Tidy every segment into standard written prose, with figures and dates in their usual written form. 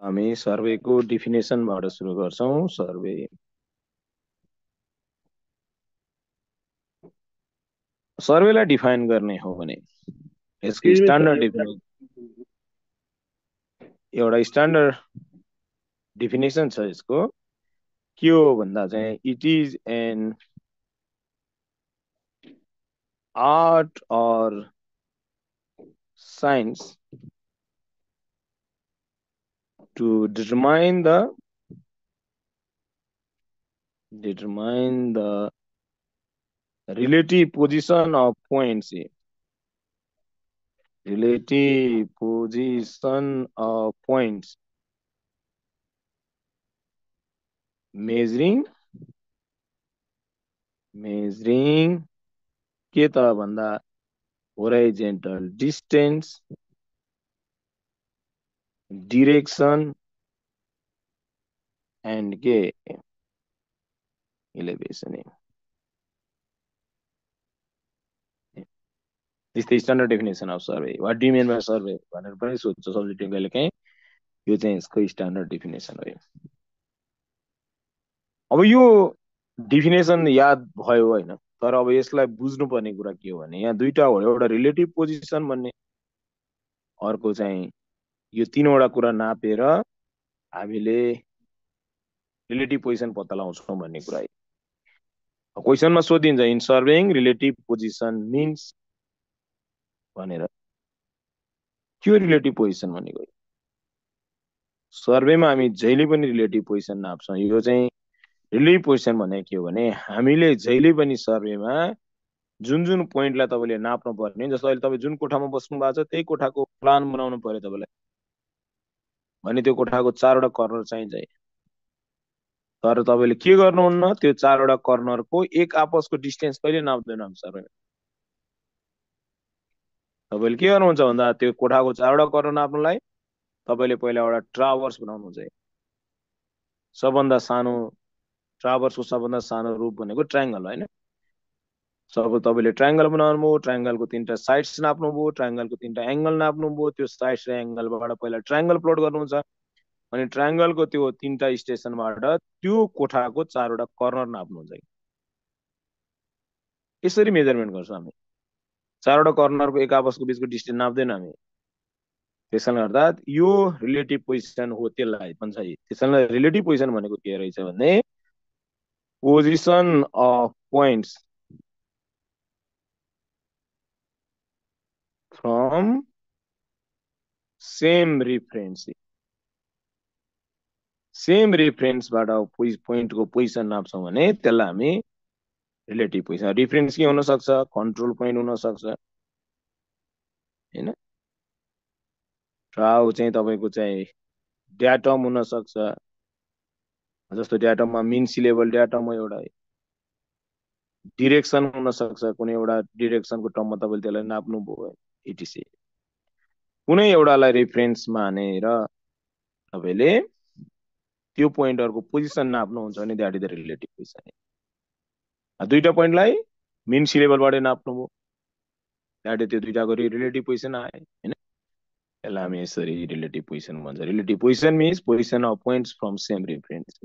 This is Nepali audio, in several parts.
हामी सर्वेको डिफिनेसनबाट सुरु गर्छौं। सर्वेलाई डिफाइन गर्ने हो भने यसको स्ट्यान्डर्ड डिफिनेसन छ। यसको के हो भन्दा चाहिँ इट इज एन आर्ट और science to determine the relative position of points. Relative position of points measuring के त भन्दा horizontal distance, direction and के elevation. This is the standard definition of survey. What do you mean by survey? भनेर पनि सोध्छ सब्जेक्टिभ कहिले काहीँ। यो चाहिँ यसको स्ट्यान्डर्ड डिफिनेसन हो। अब यो डिफिनेसन याद भयो हैन, तर अब यसलाई बुझ्नुपर्ने कुरा के हो भने यहाँ दुईटा हो। एउटा रिलेटिभ पोजिसन भन्ने, अर्को चाहिँ यो तीनवटा कुरा नापेर हामीले रिलेटिभ पोजिसन पत्ता लगाउँछौँ भन्ने कुरा। क्वेसनमा सोधिन्छ इन सर्वेइङ रिलेटिभ पोजिसन मिन्स भनेर। के रिलेटिभ पोजिसन भनेको? सर्वेमा हामी जहिले पनि रिलेटिभ पोजिसन नाप्छौँ। यो चाहिँ रिलेटिभ पोजिसन भनेको के हो भने हामीले जहिले पनि सर्वेमा जुन जुन पोइन्टलाई तपाईले नाप्नु पर्ने, जस्तो अहिले तपाईँ जुन कोठामा बस्नु भएको छ त्यही कोठाको प्लान बनाउनु पर्यो तपाईलाई भने त्यो कोठाको चारवटा कर्नर चाहिन्छ। तर तपाईले के गर्नुहुन्न, त्यो चारवटा कर्नरको एक आपसको डिस्टेन्स कहिले नाप्दैन हामी सर्वेमा। तपाईले के गर्नुहुन्छ भन्दा त्यो कोठाको चारवटा कर्नर नाप्नलाई तपाईले पहिला एउटा ट्राभर्स बनाउनुहुन्छ। सबभन्दा सानो ट्राभर्सको सबभन्दा सानो रूप भनेको ट्रायंगल हैन। सब तपाईले ट्रायंगल बनाउनुभयो, ट्रायंगलको तीनटा साइड्स नाप्नुभयो, ट्रायंगलको तीनटा एंगल नाप्नुभयो, त्यो साइड्स र एंगलबाट पहिला ट्रायंगल प्लट गर्नुहुन्छ अनि ट्रायंगलको त्यो तीनटा स्टेसनबाट त्यो कोठाको चारवटा कर्नर नाप्नुहुन्छ। यसरी मेजरमेन्ट गर्छौं हामी। चारवटा कर्नरको एक आपसको बीचको डिस्टेन्स नाप्दैन हामी। त्यसैले गर्दा यो रिलेटिभ पोजिसन हो। त्यसलाई भन्छ। त्यसैले रिलेटिभ पोजिसन भनेको के रहेछ भने position of points from same reference. Same रेफरेन्सबाट पोइन्टको पोजिसन नाप्छौं भने त्यसलाई हामी रिलेटिभ पोजिसन। रेफरेन्स के हुन सक्छ? कन्ट्रोल पोइन्ट हुन सक्छ हैन। ट्राउ चाहिँ तपाईको चाहिँ ड्याटम हुन सक्छ। जस्तो ड्याटममा मिन सी लेभल ड्याटम हो एउटा। डिरेक्सन हुन सक्छ, कुनै एउटा डिरेक्सनको टर्ममा तपाईले त्यसलाई नाप्नु भयो इटिसी। कुनै एउटालाई रेफरेन्स मानेर तपाईले त्यो पोइन्टहरुको पोजिसन नाप्नुहुन्छ भने that is the relative position. दुईटा पोइन्टलाई मिन सी लेभलबाट नाप्नु भयो, दैट इज त्यो दुईटाको रिलेटिभ पोजिसन आयो हैन। यसलाई हामी यसरी रिलेटिभ पोजिसन भन्छ। Relative position means position of points from same reference.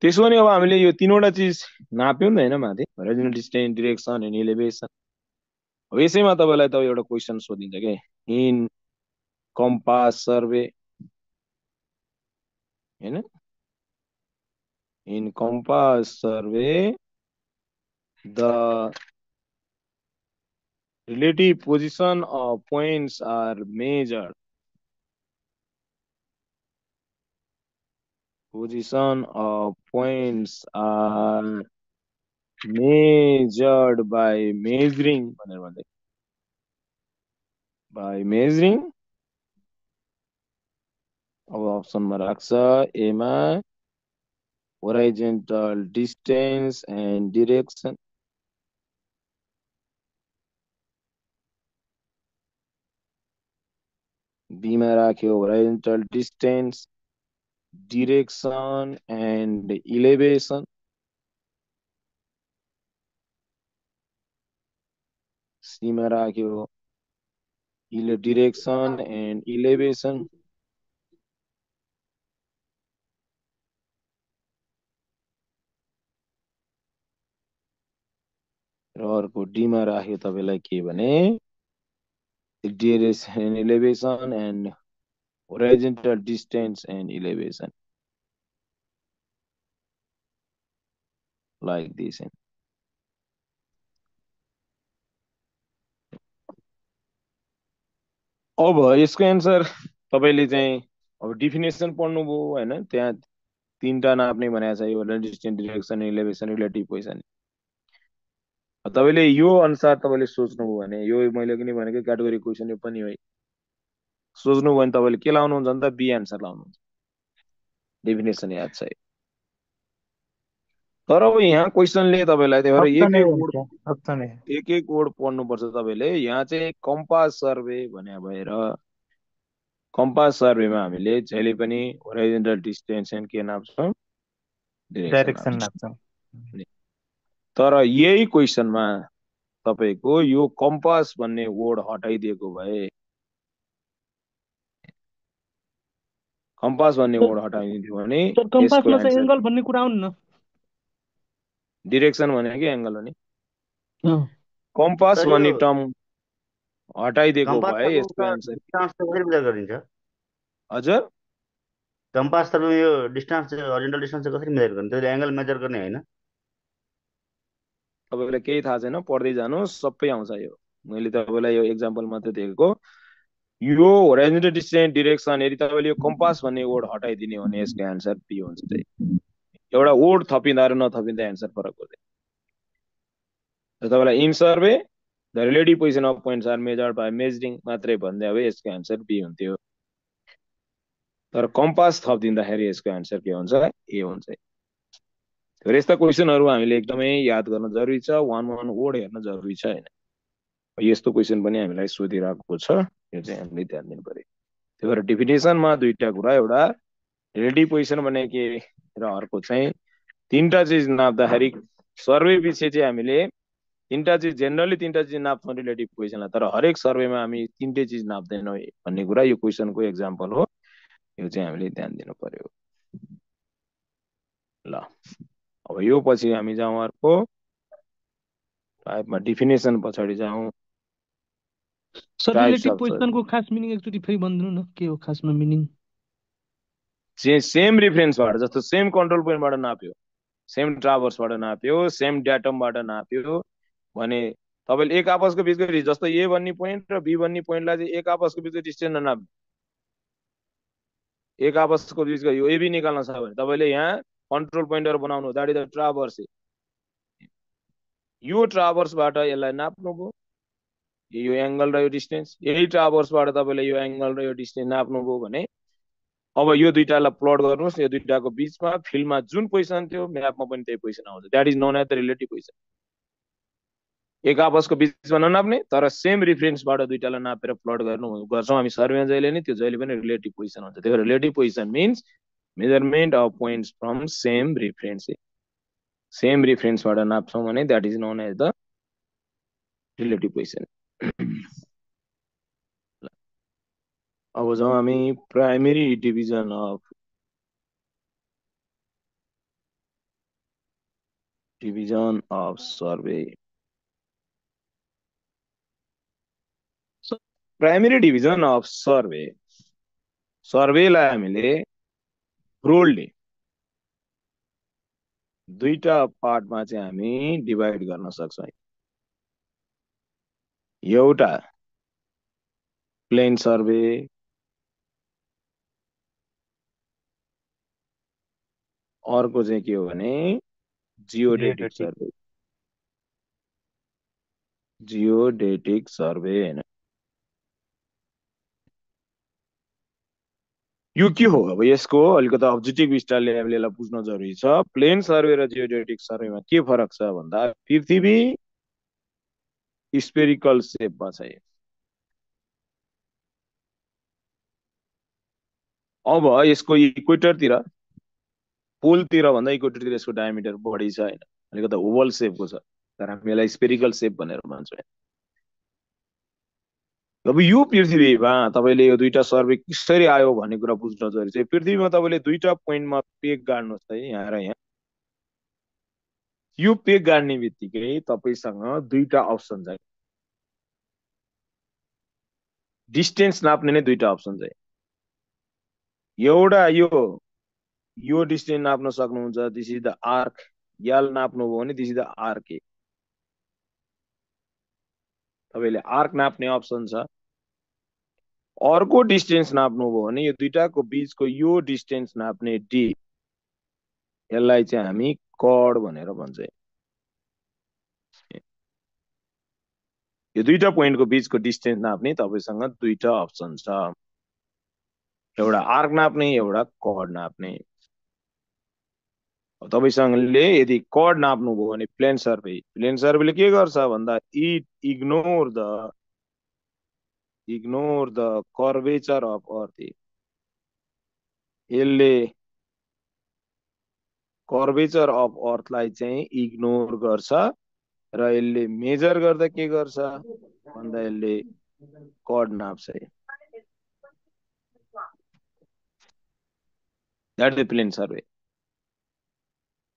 त्यसो भने अब हामीले यो तीनवटा चीज नाप्यौं नि हैन माथि, होराइजनल डिस्टेन्स, डिरेक्सन एन्ड एलिभेसन। अब यसैमा तपाईलाई त एउटा क्वेशन सोधिन्छ के इन कम्पास सर्वे हैन। In compass survey the relative position of points are measured. Position of points are measured by measuring. By measuring. अब अप्सनमा राख्छ एमा horizontal distance and direction. B मा राख्यो horizontal distance, direction and elevation. C मा राख्यो direction and elevation. र अर्को डीमा राख्यो तपाईँलाई के भने duration, elevation and horizontal distance and elevation, like this. अब यसको एन्सर तपाईँले चाहिँ अब डिफिनेसन पढ्नुभयो होइन, त्यहाँ तीनटा नाप्ने भनेको छ, यो डिस्टेन्स, डिरेक्सन, इलेभेसन, रिलेटिभ पोजिसन। तपाईँले यो अनुसार तपाईँले सोच्नुभयो भने, यो मैले पनि भनेको क्याटेगोरी क्वेसन यो पनि हो, सोच्नुभयो भने तपाईँले के लाउनुहुन्छ भने त बी एन्सर लाउनुहुन्छ, डेफिनेसन याद छ। तर अब यहाँ क्वेसनले तपाईँलाई त्यही भएर एक एक वर्ड पढ्नुपर्छ तपाईँले। यहाँ चाहिँ कम्पास सर्वे भने भएर कम्पास सर्वेमा हामीले जहिले पनि होराइजन्टल डिस्टेन्स के नाप्छौँ, डाइरेक्सन नाप्छौँ। तर यही क्वेसनमा तपाईको यो कम्पास भन्ने वर्ड हटाइदिएको भए, कम्पास भन्ने वर्ड हटाइदियो भने कम्पासमा चाहिँ एंगल भन्ने कुरा आउन्न, डिरेक्सन भनेको के एंगल हो नि। कम्पास भन्ने टर्म हटाइदिएको भए यसको एन्सर कसरी मेजर गरिन्छ? हजुर, कम्पास त यो डिस्टेन्स, हरिजन्टल डिस्टेन्स कसरी मेजर गर्ने? त्यसले एंगल मेजर गर्ने हैन। तपाईलाई केही थाहा छैन, पढ्दै जानुहोस्, सबै आउँछ। यो मैले तपाईलाई यो एक्जाम्पल मात्रै दिएको। यो होराइजन्टल डिस्टेन्स, डिरेक्सन, यदि तपाईले यो कम्पास भन्ने वर्ड हटाइदिने हो भने यसको एन्सर बी हुन्छ। एउटा वर्ड थपिँदा र नथपिँदा एन्सर फरक पर्दैन। तपाईँलाई in survey the relative position of points are measured by measuring मात्रै भन्दै अब यसको एन्सर बी हुन्थ्यो। तर कम्पास थपिदिँदाखेरि यसको एन्सर के हुन्छ? ए हुन्छ। यस्ता क्वेसनहरू हामीले एकदमै याद गर्न जरुरी छ, वान वान वर्ड हेर्न जरुरी छ हैन। यस्तो क्वेसन पनि हामीलाई सोधिरहेको छ, यो चाहिँ हामीले ध्यान दिनु पर्यो। त्यही भएर डेफिनेसनमा दुईटा कुरा, एउटा रिलेटिभ पोजिसन भने के र अर्को चाहिँ तीनटा चिज नाप्दाखेरि सर्वे पछि चाहिँ हामीले तीनटा चिज, जेनरली तीनटा चिज नाप्छौँ रिलेटिभ पोजिसनलाई, तर हरेक सर्वेमा हामी तीनटै चिज नाप्दैनौँ भन्ने कुरा यो क्वेसनको एक्जाम्पल हो। यो चाहिँ हामीले ध्यान दिनु पर्यो। ल अब यो पछि हामी जाउँ अर्को टाइपमा, डिफिनेसन पछाडि जाउँ। सर रिलेटिभ पोजिसनको खास मिनिङ एकचोटी फेरि भन्दिनु न, के हो खासमा मिनिङ? सेम रेफरेन्सबाट, जस्तो सेम कन्ट्रोल पोइन्टबाट नाप्यो, सेम ट्राभर्सबाट नाप्यो, सेम डाटमबाट नाप्यो भने तपाईले एक आपसको बीचको, जस्तो ए भन्ने पोइन्ट र बी भन्ने पोइन्टलाई चाहिँ एक आपसको बीचको डिस्टेन्स ननाप्नु, एक आपसको बीचको यो एबी निकाल्न छ भने तपाईले यहाँ कन्ट्रोल पोइन्टहरु बनाउनु, दैट इज द ट्राभर्स। यो ट्राभर्सबाट यसलाई नाप्नुभयो, यो एंगल र यो डिस्टेन्स, यही ट्राभर्सबाट तपाईले यो एंगल र यो डिस्टेन्स नाप्नुभयो भने अब यो दुईटालाई प्लट गर्नुस्, यो दुईटाको बीचमा फिल्डमा जुन पोजिसन थियो म्यापमा पनि त्यही पोजिसन आउँछ, that is known as the relative position. एक आपसको बीचमा ननाप्ने तर सेम रेफरेन्सबाट दुईटालाई नापेर प्लट गर्छौँ हामी सर्वेमा जहिले नि, त्यो जहिले पनि रिलेटिभ पोजिसन हुन्छ। त्यही भएर relative position means measurement of points from same reference. Same रेफरेन्सबाट नाप्छौँ भने that is known as the relative position. अब जाउँ हामी primary division of survey. Primary division of survey, सर्वेलाई हामीले ब्रोडली दुईटा पार्टमा चाहिँ हामी डिभाइड गर्न सक्छौँ। एउटा प्लेन सर्वे, अर्को चाहिँ के हो भने जियोडेटिक सर्वे। जियोडेटिक सर्वे हैन, यो के हो? अब यसको अलिकति अब्जेक्टिभ स्टाइलले हामीले यसलाई बुझ्न जरुरी छ। प्लेन सर्वे र जियोडेटिक सर्वेमा के फरक छ भन्दा पृथ्वी स्फेरिकल शेपमा छ। अब यसको इक्वेटरतिर, पोलतिर भन्दा इक्वेटरतिर यसको डायमिटर बढी छ हैन, अलिकति ओभल शेपको छ, तर हामी यसलाई स्फेरिकल शेप भनेर भन्छौँ। अब यो पृथ्वीमा तपाईले यो दुईटा सर्वे कसरी आयो भन्ने कुरा बुझ्न जरुरी छ। पृथ्वीमा तपाईले दुईटा पोइन्टमा पेग गाड्नुहोस् त, यहाँ र यहाँ, यो पेग गाड्ने बित्तिकै तपाईसँग दुईटा अप्सन छ। डिस्टेन्स नाप्ने नै दुईटा अप्सन छ। एउटा यो डिस्टेन्स नाप्न सक्नुहुन्छ, दिस इज द आर्क। यल नाप्नुभयो भने this is the arc A. तपाईले आर्क नाप्ने अप्सन छ। अर्को डिस्टेन्स नाप्नुभयो भने यो दुईटाको बीचको यो डिस्टेन्स नाप्ने डी, यसलाई चाहिँ हामी कड भनेर भन्छ। यो दुईटा पोइन्टको बीचको डिस्टेन्स नाप्ने तपाईसँग दुईटा अप्सन छ, एउटा आर्क नाप्ने, एउटा कड नाप्ने। तपाईसँगले यदि कड नाप्नुभयो भने प्लेन सर्भेले के गर्छ भन्दा it ignore the curvature of earth. यसले कर्वेचर अफ अर्थलाई चाहिँ इग्नोर गर्छ र यसले मेजर गर्दा के गर्छ भन्दा यसले कड नाप्छ। That is plane survey.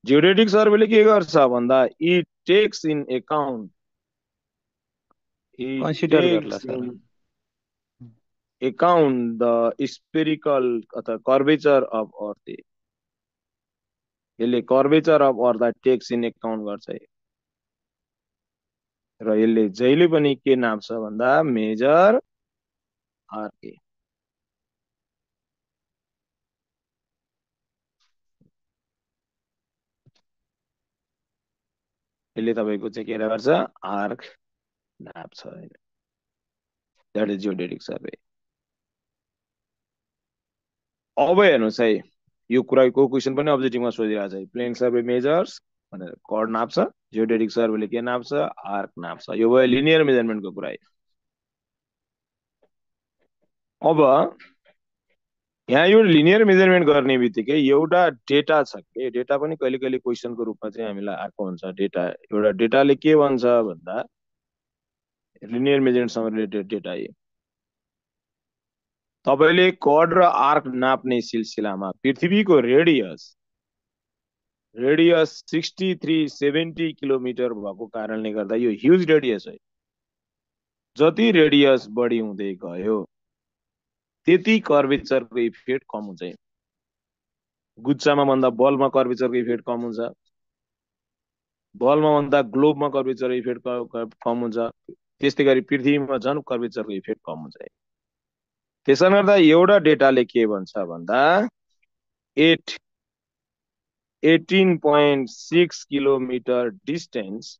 Geodetic सर्वेले के गर्छ भन्दा it takes in account the spherical अथवा कर्वेचर अफ अर्थ। यसले कर्वेचर अफ अर्थलाई टेक्स इन अकाउन्ट गर्छ र यसले जहिले पनि के नाप्छ भन्दा मेजर आरके। यसले तपाईको चाहिँ के गर्छ आर्क नाप्छ। That is geodetic survey. अब हेर्नुस् है, यो कुराको क्वेशन पनि अब्जेक्टिभमा सोधिरहेको छ। प्लेन सर्वे मेजर्स भनेर कड नाप्छ, जियोडेटिक सर्वेले के नाप्छ आर्क नाप्छ। यो भयो लिनियर मेजरमेन्टको कुरा। अब यहाँ यो लिनियर मेजरमेन्ट गर्ने बित्तिकै एउटा डेटा छ के, डेटा पनि कहिले कहिले क्वेशनको रूपमा चाहिँ हामीलाई आएको हुन्छ। डेटा एउटा डेटाले के भन्छ भन्दा लिनियर मेजरमेन्टसँग रिलेटेड डेटा तपाईले कड र आर्क नाप्ने सिलसिलामा पृथ्वीको रेडियस 6370 किलोमिटर भएको कारणले गर्दा यो ह्युज रेडियस है। जति रेडियस बढी हुँदै गयो त्यति कर्वेचरको इफेक्ट कम हुन्छ। गुच्छामा भन्दा बलमा कर्वेचरको इफेक्ट कम हुन्छ, बलमा भन्दा ग्लोबमा कर्वेचरको इफेक्ट कम हुन्छ, त्यस्तै गरी पृथ्वीमा झन् कर्वेचरको इफेक्ट कम हुन्छ। त्यसैले गर्दा एउटा डेटाले के भन्छ भन्दा 18.6 kilometre distance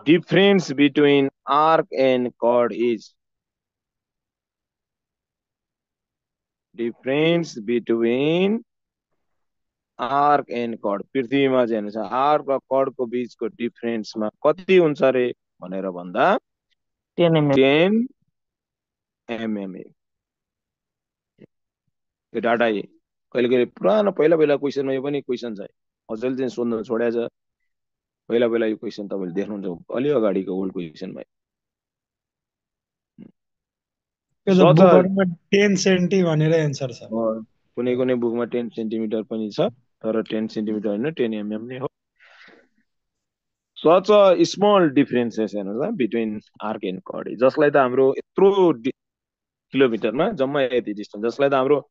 difference between arc and chord is difference between arc and कड। पृथ्वीमा चाहिँ हेर्नुस् आर्क र कडको बीचको डिफरेन्समा कति हुन्छ रे भनेर भन्दा 10 mm। यो डाटा कहिले कहिले पुरानो पहिला क्वेशनमा यो पनि क्वेशन छ, अझैले चाहिँ सोध्न छोडेछ। पहिला यो क्वेशन तपाईले देख्नुहुन्छ अलि अगाडिको ओल्ड क्वेशनमा। 10 सेन्टी भनेर एन्सर छ। कुनै कुनै बुकमा 10 सेन्टिमिटर पनि छ, तर 10 सेन्टिमिटर हैन 10 mm नै हो। सच अ स्मल डिफरेन्सेस हेर्नुस् बिट्विन आर्क एन्ड कड, जसलाई त हाम्रो यत्रो किलोमिटरमा जम्मा यति डिस्टेन्स, जसलाई त हाम्रो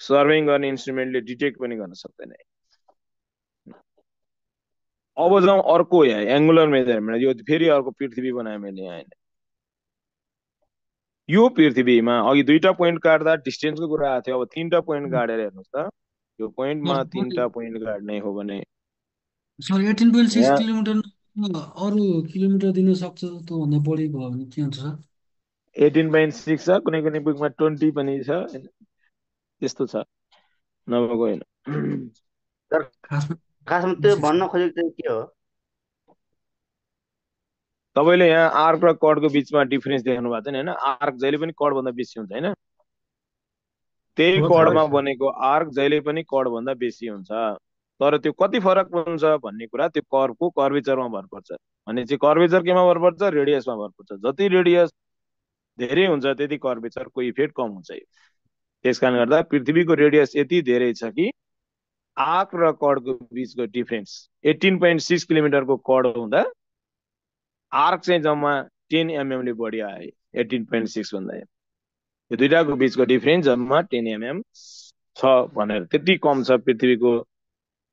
सर्वेइङ गर्ने इन्स्ट्रुमेन्टले डिटेक्ट पनि गर्न सक्दैन। अब जाउँ अर्को यहाँ एंगुलर मेजरमेन्ट। यो फेरि अर्को पृथ्वी बनाए मैले यहाँ। यो पृथ्वीमा अघि दुईटा पोइन्ट काट्दा डिस्टेन्सको कुरा आएको थियो, अब तीनटा पोइन्ट काटेर हेर्नुस् त। यो पोइन्टमा तीनटा पोइन्ट काट्ने हो भने सरी 18.6 किलोमिटर अरु किलोमिटर दिन सक्छ त भन्दा बढी भयो भने के हुन्छ सर? 18.6 छ, कुनै कुनै बुकमा 20 पनि छ, त्यस्तो छ नभएको हैन। खासमा त्यो भन्न खोजेको चाहिँ के हो? तपाईले यहाँ आर्क र कडको बीचमा डिफरेन्स देख्नु भएको छैन हैन? आर्क जहिले पनि कड भन्दा बेसी हुन्छ हैन? त्यही कडमा बनेको आर्क जहिले पनि कड भन्दा बेसी हुन्छ। तर त्यो कति फरक हुन्छ भन्ने कुरा त्यो कर्वको कर्वेचरमा भर पर्छ। भने चाहिँ कर्वेचर केमा भर पर्छ? रेडियसमा भर पर्छ। जति रेडियस धेरै हुन्छ त्यति कर्वेचरको इफेक्ट कम हुन्छ। त्यसकारण गर्दा पृथ्वीको रेडियस यति धेरै छ कि आर्क र कर्डको बिचको डिफरेन्स 18.6 किलोमिटरको कर्ड हुँदा आर्क चाहिँ जम्मा 10 mm ले बढी आयो 18.6 भन्दा यो दुईटाको बिचको डिफरेन्स जम्मा 10 mm छ भनेर त्यति कम छ पृथ्वीको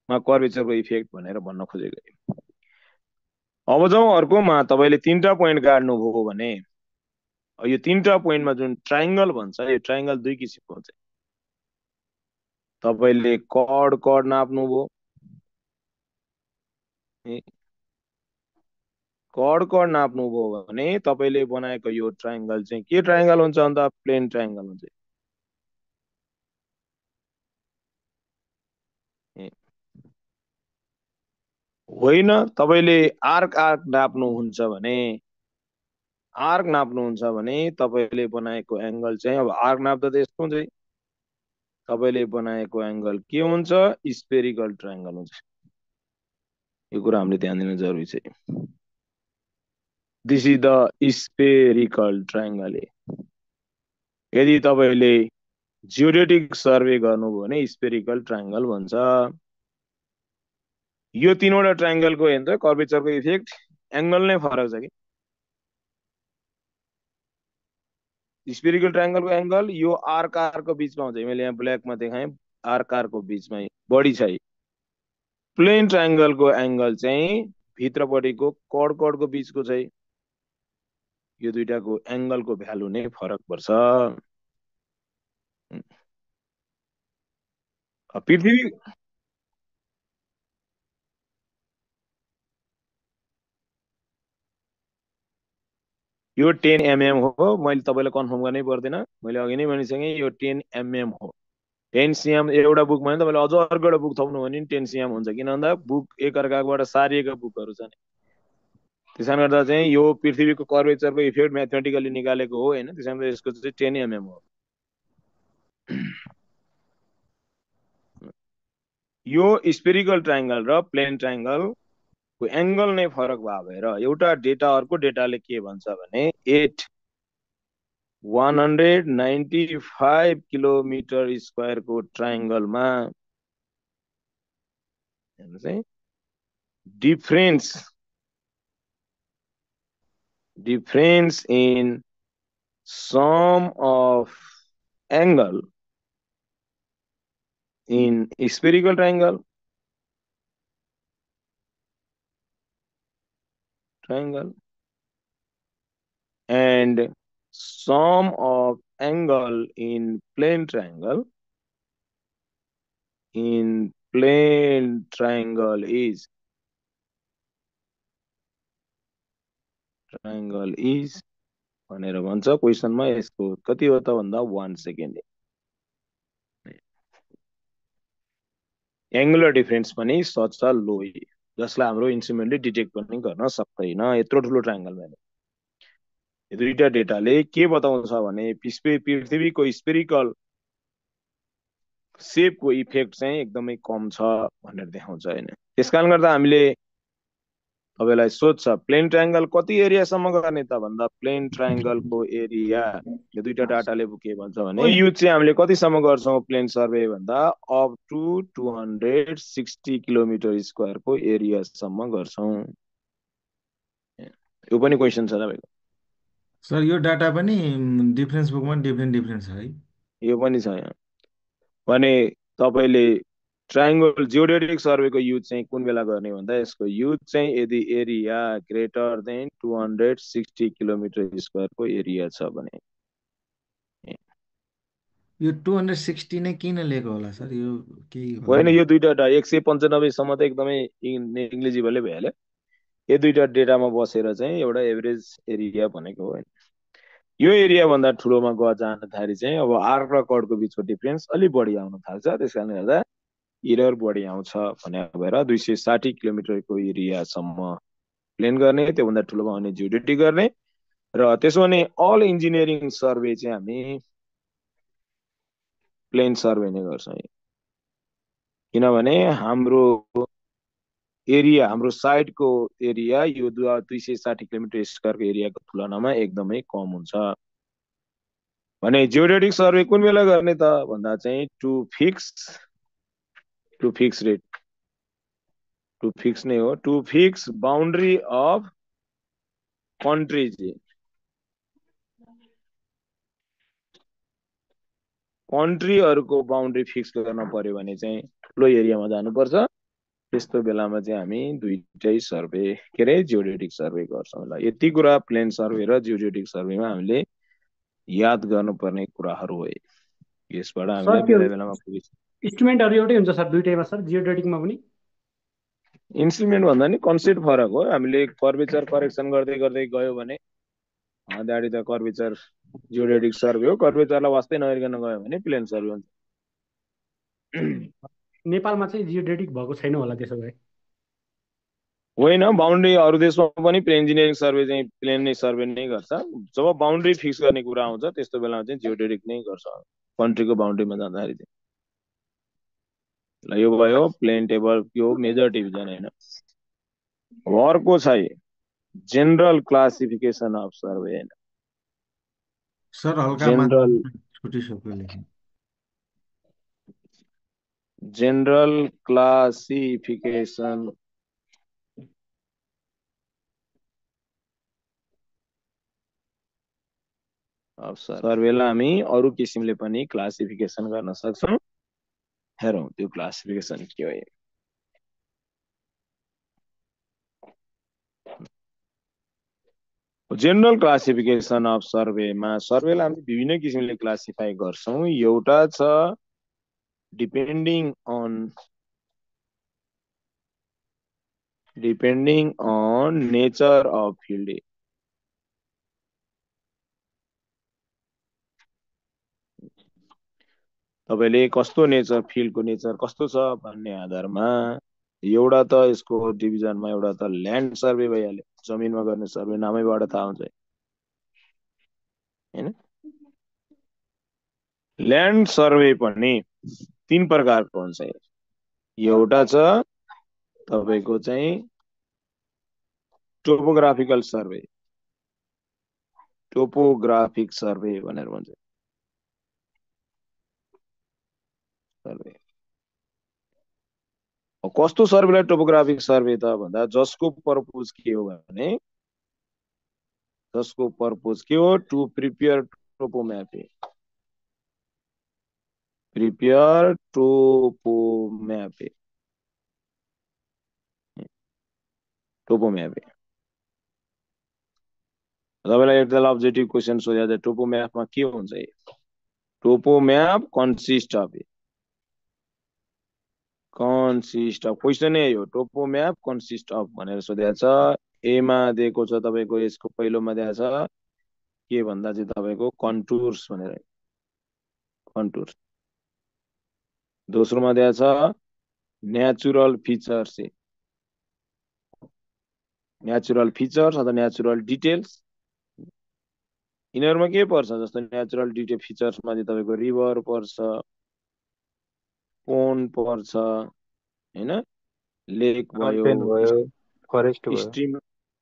कर्वेचरको इफेक्ट भनेर भन्न खोजेको। अब जाउँ अर्कोमा तपाईले तीनटा पोइन्ट काट्नुभयो भने यो तीनटा पोइन्टमा जुन ट्रायंगल भन्छ यो ट्रायंगल दुई किसिमको हुन्छ। तपाईले कर्ड नाप्नुभयो कर्ड नाप्नुभयो भने तपाईले बनाएको यो ट्रायंगल चाहिँ के ट्रायंगल हुन्छ भन्दा प्लेन ट्रायंगल हुन्छ। होइन तपाईले आर्क नाप्नुहुन्छ भने तपाईले बनाएको एंगल चाहिँ अब आर्क नाप्दा त यस्तो हुन्छ तपाईले बनाएको एंगल के हुन्छ स्फेरिकल ट्रायंगल हुन्छ। यो कुरा हामीले ध्यान दिन जरुरी छ। This is the spherical triangle. यदि तपाईले जियोडेटिक सर्वे गर्नुभयो भने स्फेरिकल ट्रायंगल भन्छ। यो तीनवटा ट्रायंगलको हेर्नु कर्वेचरको इफेक्ट एंगल नै फरक छ कि स्फेरिकल ट्रायंगल को एंगल यो आर्क को बीचमा हुन्छ। मैले यहाँ ब्ल्याकमा देखाएँ आर्क को बीचमा बढी छ। प्लेन ट्रायंगल को एंगल चाहिँ भित्रपट्टिको कर्ड को बीचको छ। यो दुईटाको एंगल को भ्यालु नै फरक पर्छ। पृथ्वी यो 10 mm हो। मैले तपाईलाई कन्फर्म गर्नै पर्दैन। मैले अघि नै भनिसकेँ यो 10 mm हो। 10 cm एउटा बुकमा तपाईले अझ अर्को एउटा बुक थप्नु भने 10 cm हुन्छ। किन भन्दा बुक एकअर्काबाट सारिएका बुकहरु छन्। त्यसैले गर्दा चाहिँ यो पृथ्वीको कर्वेचरको इफेक्ट म्याथमेटिकली निकालेको हो हैन। त्यसैले गर्दा यसको चाहिँ 10 mm हो। यो स्फेरिकल ट्रायंगल र प्लेन ट्रायंगल को एंगल नै फरक भएर एउटा डेटा अर्को डेटाले के भन्छ भने 195 किलोमिटर स्क्वायर को ट्रायंगल में difference in sum of angle in spherical triangle and sum of angle in plane triangle is भनेर भन्छ क्वेशनमा। यसको कति हो त भन्दा 1 सेकेन्ड। एंगुलर डिफरेन्स पनि सच लो जसलाई हाम्रो इन्स्ट्रुमेन्टले डिटेक्ट पनि गर्न सक्दैन यत्रो ठुलो ट्रायंगलमा। यो दुईटा डेटाले के बताउँछ भने पृथ्वीको स्फेरिकल शेपको इफेक्ट चाहिँ एकदमै कम छ भनेर देखाउँछ हैन। त्यसकारण गर्दा हामीले तपाईलाई सोध्छ प्लेन ट्रायंगल कति एरियासम्म गर्ने त भन्दा प्लेन ट्रायंगलको एरिया यो दुईटा डाटाले के भन्छ भने यो चाहिँ हामीले कतिसम्म गर्छौं प्लेन सर्वे भन्दा अप टु 260 किलोमिटर स्क्वायर को एरियासम्म गर्छौं। यो पनि क्वेशन छ तपाईको। सर यो डाटा पनि डिफरेन्स बुकमा डिफरेन्ट छ है। यो पनि छ यहाँ। भने तपाईले ट्रायंगल जियोडेटिक सर्वेको युज चाहिँ कुन बेला गर्ने भन्दा यसको युज चाहिँ यदि area greater than 260 kilometre square को एरिया छ भने। यो 260 नै किन लिएको होला सर? यो केही होइन यो दुईटा 195 सम्म त एकदमै नेग्लिजिबलै भइहाल्यो। यो दुईटा डेटामा बसेर चाहिँ एउटा एभरेज एरिया भनेको हो। यो एरिया भन्दा ठुलोमा जाँदाखेरि चाहिँ अब आर्क र कर्डको बीचको डिफरेन्स अलि बढी आउन थाल्छ। त्यसकारणले गर्दा एरर बढी आउँछ भने भएर 260 किलोमिटरको एरियासम्म प्लेन गर्ने, त्योभन्दा ठुलोमा भने जियोडेटिक गर्ने। र त्यसो भने अल इन्जिनियरिङ सर्वे चाहिँ हामी प्लेन सर्वे नै गर्छौं। किनभने हाम्रो एरिया हाम्रो साइडको एरिया यो 260 किलोमिटर स्क्वायरको एरियाको तुलनामा एकदमै कम हुन्छ। भने जियोडेटिक सर्वे कुन बेला गर्ने त भन्दा चाहिँ to fix to fix rate, to fix नै हो, to fix boundary of countries. कन्ट्रीहरूको बाउन्ड्री फिक्स गर्न पर्यो भने चाहिँ ठुलो एरियामा जानुपर्छ। त्यस्तो बेलामा चाहिँ हामी दुईटै सर्वे के अरे जियोडेटिक सर्वे गर्छौँ। ल यति कुरा प्लेन सर्वे र जियोडेटिक सर्वेमा हामीले याद गर्नुपर्ने कुराहरू हो। यसबाट सर हामीलाई त्यो बेला बेलामा इन्स्ट्रुमेन्टहरू एउटै हुन्छ सर दुईटैमा सर जियोडेटिकमा पनि? इन्स्ट्रुमेन्ट भन्दा नि कन्सेप्ट फरक हो। हामीले कर्वेचर करेक्सन गर्दै गर्दै गयो भने that is the curvature geodetic survey हो। कर्वेचरलाई वास्तै नगरिकन गयो भने प्लेन सर्वे हुन्छ। नेपालमा चाहिँ जियोडेटिक भएको छैन होला त्यसो भए? होइन, बाउन्ड्री अरू देशमा पनि प्लेन इन्जिनियरिङ सर्वे चाहिँ प्लेन नै सर्वे नै गर्छ। जब बाउन्ड्री फिक्स गर्ने कुरा आउँछ त्यस्तो बेलामा चाहिँ जियोडेटिक नै गर्छ कन्ट्रीको बाउन्ड्रीमा जाँदाखेरि चाहिँ। ल यो भयो प्लेन टेबल, यो मेजर डिभिजन होइन। अर्को छ जेनरल क्लासिफिकेसन अफ सर्वे होइन। सर हल्का जेनरल छुटिसक्यो लेख्नु। जेनरल क्लासिफिकेसन अफ सर्वेलाई हामी अरू किसिमले पनि क्लासिफिकेसन गर्न सक्छौँ। हेरौँ त्यो क्लासिफिकेसन के हो। जेनरल क्लासिफिकेसन अफ सर्वेमा सर्वेलाई हामी विभिन्न किसिमले क्लासिफाई गर्छौँ। एउटा छ depending on nature of field. तपाईले कस्तो नेचर, फिल्डको नेचर कस्तो छ भन्ने आधारमा एउटा त यसको डिभिजनमा एउटा त ल्यान्ड सर्वे भइहाल्यो, जमिनमा गर्ने सर्वे, नामैबाट थाहा हुन्छ हैन। ल्यान्ड सर्वे पनि तीन प्रकारको हुन्छ। एउटा छ तपाईको चाहिँ टोपोग्राफिकल सर्वे, टोपोग्राफिक सर्वे भनेर भन्छ सर्वे। कस्तो सर्वेलाई टोपोग्राफिक सर्वे त भन्दा जसको पर्पज के हो भने, जसको पर्पज के हो टु प्रिपेयर टोपोम्याप, प्रिपेयर टोपोम्याप, टोपोम्याप। तपाईँलाई एकदम अब्जेक्टिभ क्वेसन सोधेको छ टोपोम्यापमा के हुन्छ। टोपोम्याप कन्सिस्ट अफ क्वेसन नै हो टोपोम्याप कन्सिस्ट अफ भनेर सोधेको छ। एमा दिएको छ तपाईको, यसको पहिलोमा दिएको छ के भन्दा चाहिँ तपाईको कन्टुर्स भनेर, कन्टुर्स। दोस्रोमा दिएको छ नेचुरल फिचर्स, नेचुरल फिचर्स अथवा नेचुरल डिटेल्स। यिनीहरुमा के पर्छ, जस्तो नेचुरल डिटेल फिचर्समा चाहिँ तपाईको रिभर पर्छ, पोन्ड पर्छ हैन, लेक भयो, फरेस्ट भयो,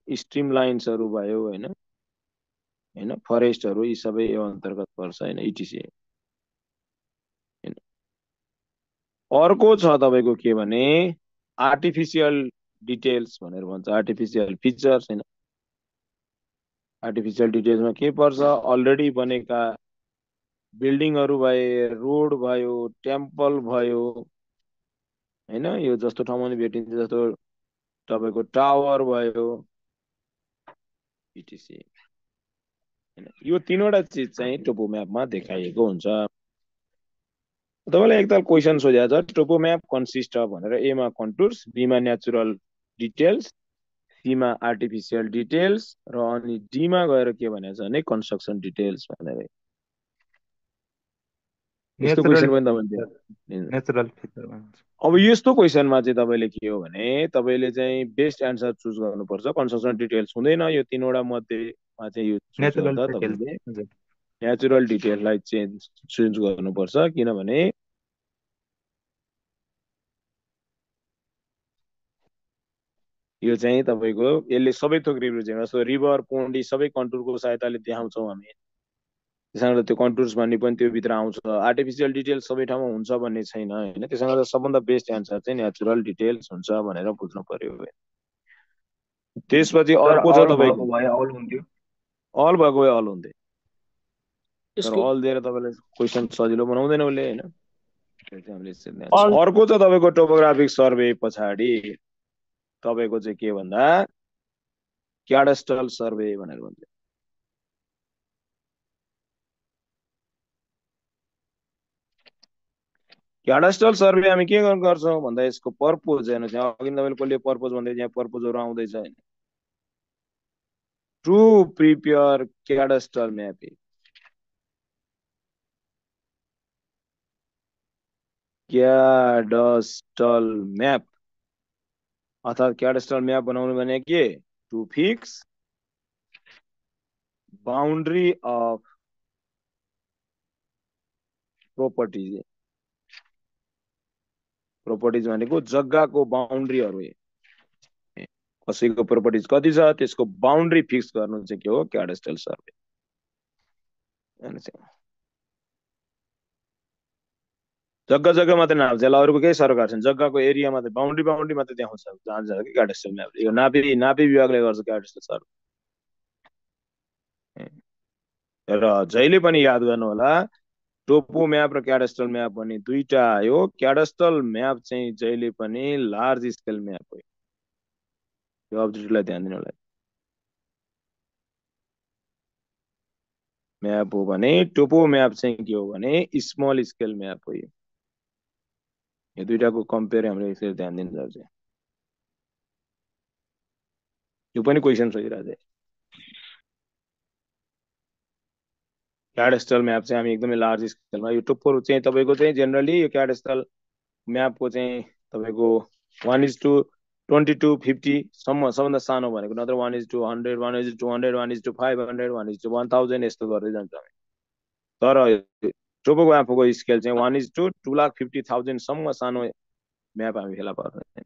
स्ट्रीम लाइन्सहरु भयो हैन, फरेस्टहरु, यी सबै यो अन्तर्गत पर्छ हैन, इटिसी। अर्को छ तपाईको के भने आर्टिफिशियल डिटेल्स भनेर भन्छ, आर्टिफिशियल फिचर्स हैन। आर्टिफिशियल डिटेल्समा के पर्छ, अलरेडी बनेका बिल्डिङहरु भए, रोड भयो, टेम्पल भयो हैन, यो जस्तो ठाउँमा भेटिन्छ, जस्तो तपाईको टावर भयो इटिसी। यो तीनवटा चीज चाहिँ टोपोम्यापमा देखाइएको हुन्छ। तपाईलाई एकताल क्वेशन सोधेको छ टोपोम्याप कन्सिस्ट अफ भनेर। ए मा कन्टुर्स, बी मा नेचुरल डिटेल्स, सी मा आर्टिफिशियल डिटेल्स र अनि डी मा गएर के भनेको छ भने कन्स्ट्रक्सन डिटेल्स भनेर। यस्तो क्वेशन पनि तपाईले नेचुरल फिचर भन्छ। अब यस्तो क्वेशनमा चाहिँ तपाईले के हो भने तपाईले चाहिँ बेस्ट एन्सर चुज गर्नुपर्छ। कन्स्ट्रक्सन डिटेल्स हुँदैन, यो तीनवटा मध्येमा चाहिँ यो चुज गर्दा तपाईले नेचुरल डिटेललाई चेन्ज चुज गर्नुपर्छ, किनभने यो चाहिँ तपाईको यसले सबै थोक रिभर, जस्तो रिभर, पोन्ड, सबै कन्टुरको सहायताले देखाउँछौँ हामी। त्यससँग त्यो कन्टुर्स भन्ने पनि त्यो भित्र आउँछ आर्टिफिसियल डिटेल्स सबै ठाउँमा हुन्छ भन्ने छैन हैन त्यससँग सबभन्दा बेस्ट एन्सर चाहिँ नेचुरल डिटेल्स हुन्छ भनेर बुझ्नु पर्यो त्यसपछि अर्को छ तपाईको अल हुन्थ्यो अल भएको भए अल हुन्थ्यो तर यसको अल दिएर तपाईले क्वेशन सजिलो बनाउँदैन उसले हैन त्यो चाहिँ हामीले यसरी ध्यान दिनु। अर्को छ तपाईको टोपोग्राफिक सर्वे पछाडि तपाईको चाहिँ के भन्दा क्याडस्ट्रल सर्वे भनेर भन्छ क्याडस्ट्रल सर्वे हामी के गर्छौं भन्दा यसको पर्पज हेर्नु चाहिँ अघि तपाईले कसले पर्पज भन्दै यहाँ पर्पजहरु आउँदैछ हैन to prepare cadastral mapping cadastral map अर्थात क्याडस्ट्रल म्याप बनाउनु भने के to fix boundary of properties properties भनेको जग्गाको बाउन्ड्रीहरु कसैको प्रोपर्टिज कति छ त्यसको बाउन्ड्री फिक्स गर्नु चाहिँ के हो क्याडस्ट्रल सर्वे जग्गा जग्गा मात्रै नाप्छ ल अरुको केही सरकार छैन जग्गाको एरिया मात्रै बाउन्ड्री मात्रै देखाउँछ जान्छ कि क्याडस्ट्रल म्याप यो नापी विभागले गर्छ क्याडस्ट्रल सर्वे र जहिले पनि याद गर्नु होला टोपो म्याप र क्याडस्ट्रल म्याप भन्ने दुईटा आयो क्याडस्ट्रल म्याप चाहिँ जहिले पनि लार्ज स्केल म्याप हो यो अब्जेक्टिभलाई ध्यान दिनु होला म्याप हो भने टोपो म्याप चाहिँ के हो भने स्मल स्केल म्याप हो यो दुईटाको कम्पेयर हामीले यसरी ध्यान दिनु पर्छ यो पनि क्वेशन सोधिरहेछ क्याडस्ट्रल म्याप चाहिँ हामी एकदमै लार्ज स्केलमा यो टोपो चाहिँ तपाईको चाहिँ जनरली यो क्याडस्ट्रल म्यापको चाहिँ तपाईको 1:22:50 सम्म सबभन्दा सानो भनेको नत्र 1:100 1:200 1:500 1:1000 यस्तो गर्दै जान्छ हामी तर टोपो म्यापको स्केल चाहिँ 1:2,50,000 सम्म सानो म्याप हामी फेला पार्छौं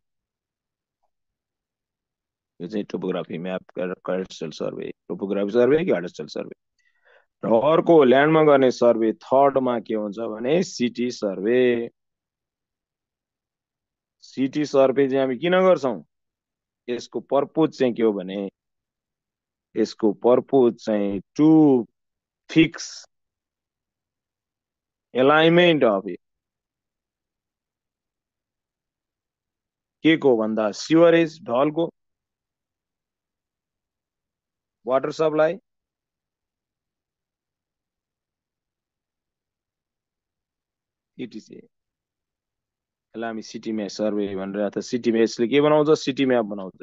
यो चाहिँ topography map cadastral survey topography survey cadastral survey र अर्को ल्यान्डमा गर्ने सर्वे थर्डमा के हुन्छ भने सिटी सर्वे सिटी सर्वे चाहिँ हामी किन गर्छौं यसको पर्पज चाहिँ के हो भने यसको पर्पज चाहिँ टु फिक्स एलाइनमेन्ट अफ के को भन्दा सिवरेज ढलको वाटर सप्लाई इटिसी यसलाई हामी सिटी म्याप सर्वे भनेर अथवा सिटी म्याप यसले के बनाउँछ सिटी म्याप बनाउँछ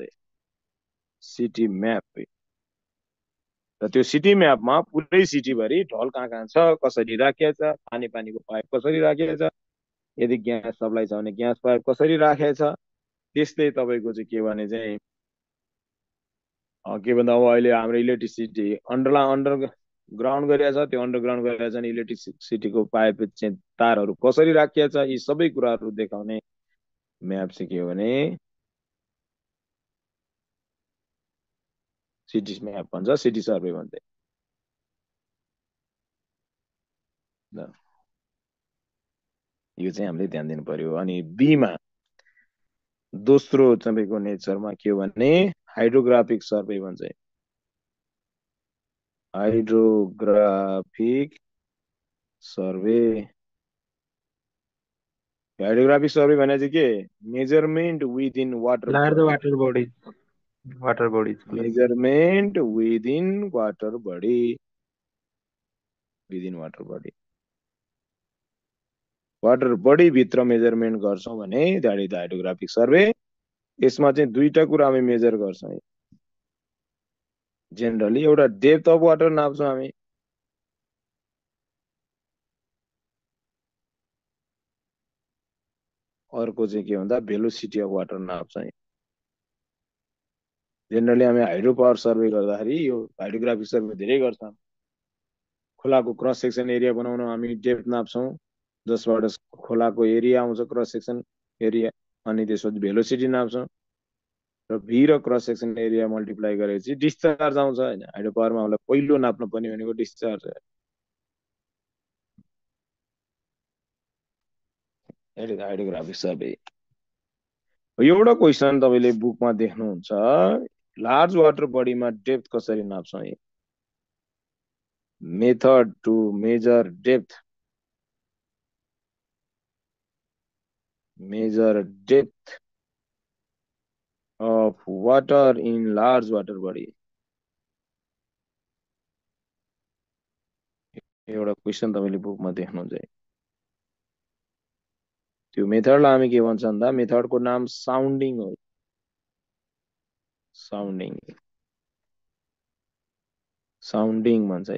सिटी म्याप र त्यो सिटी म्यापमा पुरै सिटी भरि ढल कहाँ छ कसरी राखिएको छ पानीको पाइप कसरी राखिएको छ यदि ग्यास सप्लाई छ भने ग्यास पाइप कसरी राखेको छ त्यस्तै तपाईको चाहिँ के भने चाहिँ के भन्दा अब अहिले हाम्रो इलेक्ट्रिसिटी अन्डरग्राउन्ड गरिएको छ त्यो अन्डरग्राउन्ड गरिएको छ नि इलेक्ट्रिसिटीको पाइप चाहिँ तारहरू कसरी राखिएको छ यी सबै कुराहरू देखाउने म्याप चाहिँ के हो भने सिटी म्याप भन्छ सिटी सर्वे भन्छ यो चाहिँ हामीले ध्यान दिनु पर्यो अनि बी मा दोस्रो तपाईको नेचरमा के हो भने हाइड्रोग्राफिक सर्वे भन्छ हाइड्रोग्राफिक सर्वे हाइड्रोग्राफिक सर्वे भने चाहिँ के measurement within water water bodies measurement within water body water body भित्र मेजरमेन्ट गर्छौं भने दैट इज हाइड्रोग्राफिक सर्वे यसमा चाहिँ दुईटा कुरा हामी मेजर गर्छौं जनरली एउटा डेप्थ अफ वाटर नाप्छौं हामी अर्को चाहिँ के भन्दा भेलोसिटी अफ वाटर नाप्छौं जनरली हामी हाइड्रो पावर सर्वे गर्दाखेरि यो हाइड्रोग्राफिक सर्वे धेरै गर्छौं खोलाको क्रस सेक्सन एरिया बनाउन हामी डेप्थ नाप्छौं जसबाट खोलाको एरिया आउँछ क्रस सेक्सन एरिया अनि त्यसपछि भेलोसिटी नाप्छौं र भी र क्रस सेक्सन एरिया मल्टिप्लाई गरेपछि डिस्चार्ज आउँछ हैन हाइड्रो पावरमा हामीलाई पहिलो नाप्नु पर्ने भनेको डिस्चार्ज हाइड्रोग्राफिक सर्वे। एउटा क्वेसन तपाईँले बुकमा देख्नुहुन्छ, लार्ज वाटर बडीमा डेप्थ कसरी नाप्छौँ? Method to measure depth, of water in large water body। एउटा क्वेसन तपाईँले बुकमा देख्नुहुन्छ। त्यो मेथडलाई हामी के भन्छ भन्दा मेथडको नाम साउन्डिङ हो। साउन्डिङ भन्छ।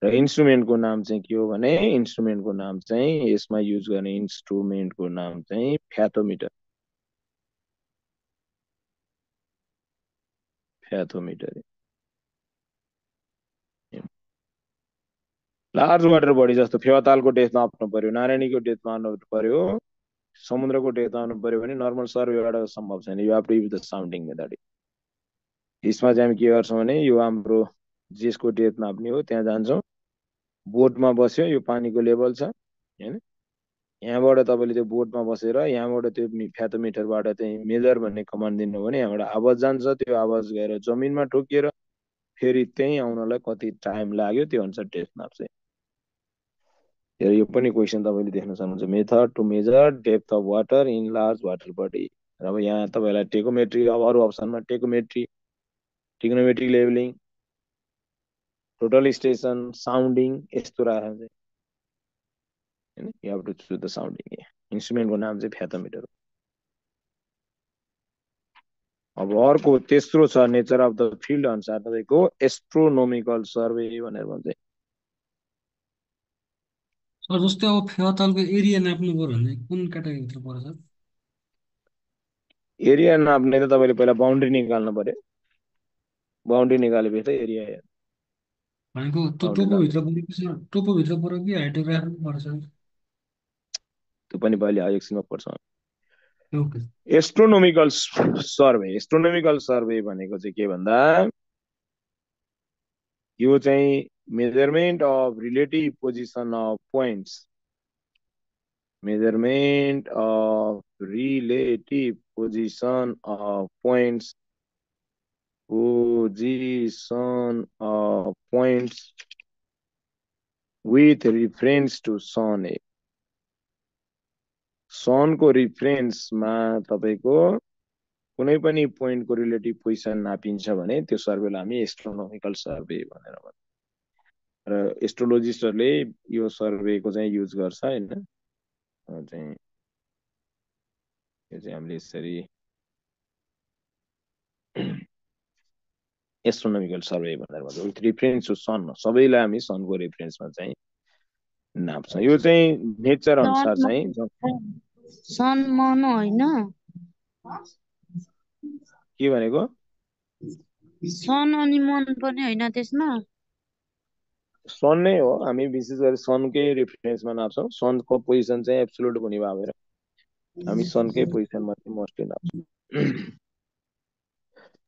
र इन्स्ट्रुमेन्टको नाम चाहिँ के हो भने इन्स्ट्रुमेन्टको नाम चाहिँ यसमा युज गर्ने इन्स्ट्रुमेन्टको नाम चाहिँ फ्याथोमिटर। लार्ज वाटर बडी जस्तो फेवातालको डेप्थ नाप्नु पर्यो, नारायणीको डेप्थ माप्नु पर्यो, समुद्रको डेप्थ माप्नु पर्यो भने नर्मल सर्वेबाट सम्भव छैन। You have to use the sounding method. यसमा चाहिँ हामी के गर्छौँ भने यो हाम्रो जेसको डेप्थ नाप्ने हो, त्यहाँ जान्छौँ, बोटमा बस्यो, यो पानीको लेभल छ हैन, यहाँबाट तपाईँले त्यो बोटमा बसेर यहाँबाट त्यो फ्याथोमिटरबाट चाहिँ मेजर भन्ने कमान्ड दिनु भने यहाँबाट आवाज जान्छ, त्यो आवाज गएर जमिनमा ठोकिएर फेरि त्यही आउनलाई कति टाइम लाग्यो त्यो अनुसार डेप्थ नाप्छ। यो पनि क्वेसन तपाईँले देख्न सक्नुहुन्छ, method to measure depth of water in large water body. अब यहाँ तपाईँलाई टेकोमेट्री, अब अरू अप्सनमा tacheometry, trigonometric levelling, total station, sounding यस्तो राखेको चाहिँ हैन। You have to choose the sounding. इन्स्ट्रुमेन्टको नाम चाहिँ फ्याथोमिटर हो। अब अर्को तेस्रो छ नेचर अफ द फिल्ड अनुसार तपाईँको एस्ट्रोनोमिकल सर्वे भनेर भन्छ। सर जस्तै अब फेवातालको एरिया नाप्नु पर्यो भने कुन क्याटेगोरीभित्र पर्छ सर? एरिया नाप्ने त तपाईँले पहिला बाउन्ड्री निकाल्नु पर्यो, बाउन्ड्री निकालेपछि त एरिया भनेको त्यो टोपोभित्र पऱ्यो कि सर? टोपोभित्र पऱ्यो कि हाइड्रोग्राफी पर्छ सर? त्यो पनि पहिले एकछिनमा पर्छ। ओके। एस्ट्रोनोमिकल सर्वे भनेको चाहिँ के भन्दा यो चाहिँ measurement of relative position of points, measurement of relative position of points, with reference to sun। सन को रिफरेन्स मा तपाईको कुनै पनि पोइन्ट को रिलेटिभ पोजिसन नापिन्छ भने त्यो सर्वेलाई हामी एस्ट्रोनोमिकल सर्वे भनेर भन्छ। र एस्ट्रोलोजिस्टहरुले यो सर्वेको चाहिँ युज गर्छ हैन। चाहिँ यो चाहिँ हामीले यसरी एस्ट्रोनोमिकल सर्वे भनेर भन्छ। विथ रिफरेन्स टु सन, सबैलाई हामी सनको रिफरेन्समा चाहिँ नाप्छौँ। यो चाहिँ नेचर अनुसार चाहिँ सन मन हैन, के भनेको सन अनि मन पनि हैन त्यसमा? सन नै हो, हामी विशेष गरी सनकै रिफरेन्समा नाप्छौँ। सनको पोजिसन चाहिँ एब्सोल्युट हुने भएर हामी सनकै पोजिसनमा चाहिँ मोस्टली नाप्छौँ।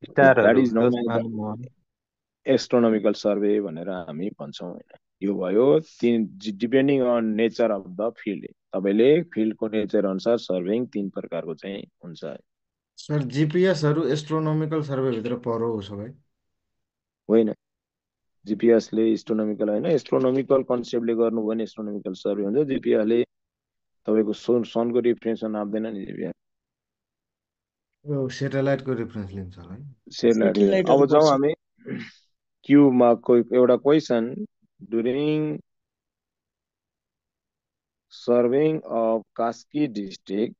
That is known as astronomical survey भनेर हामी भन्छौँ हैन। यो भयो depending on nature of the field. तपाईले फिल्डको नेचर अनुसार सर्वेइङ तीन प्रकारको चाहिँ हुन्छ। सर जीपीएसहरु एस्ट्रोनोमिकल सर्वे भित्र पर्यो उसो भए? होइन, जीपीएस ले एस्ट्रोनोमिकल हैन। एस्ट्रोनोमिकल कन्सेप्टले गर्नु भने एस्ट्रोनोमिकल सर्वे हुन्छ। जीपीएस ले तपाईको सनको रिफरेन्समा नाप्दैन नि। जीपीएस यो स्याटेलाइटको रिफरेन्स लिन्छ होला है। सेटेलाइट। अब जाउँ हामी क्यूमा एउटा question during surveying of Kaski district,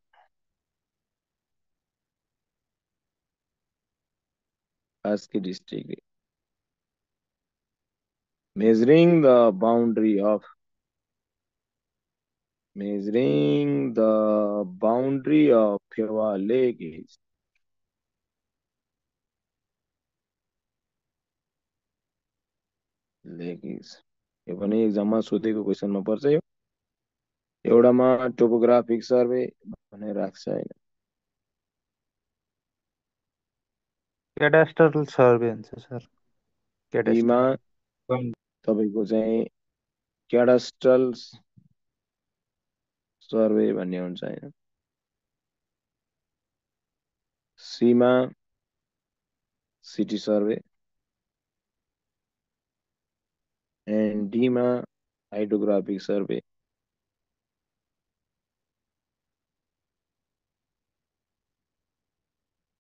measuring the boundary of Phewa Lake is यो पनि एक्जाममा सोधेको क्वेसनमा पर्छ। यो एउटामा टोपोग्राफिक सर्वे भनेर राख्छ हैन। क्याडास्ट्रल सर्वे हुन्छ सर। बीमा तपाईको चाहिँ क्याडास्ट्रल सर्वे भन्ने हुन्छ हैन। सी मा सिटी सर्वे एन्ड डी मा हाइड्रोग्राफिक सर्वे।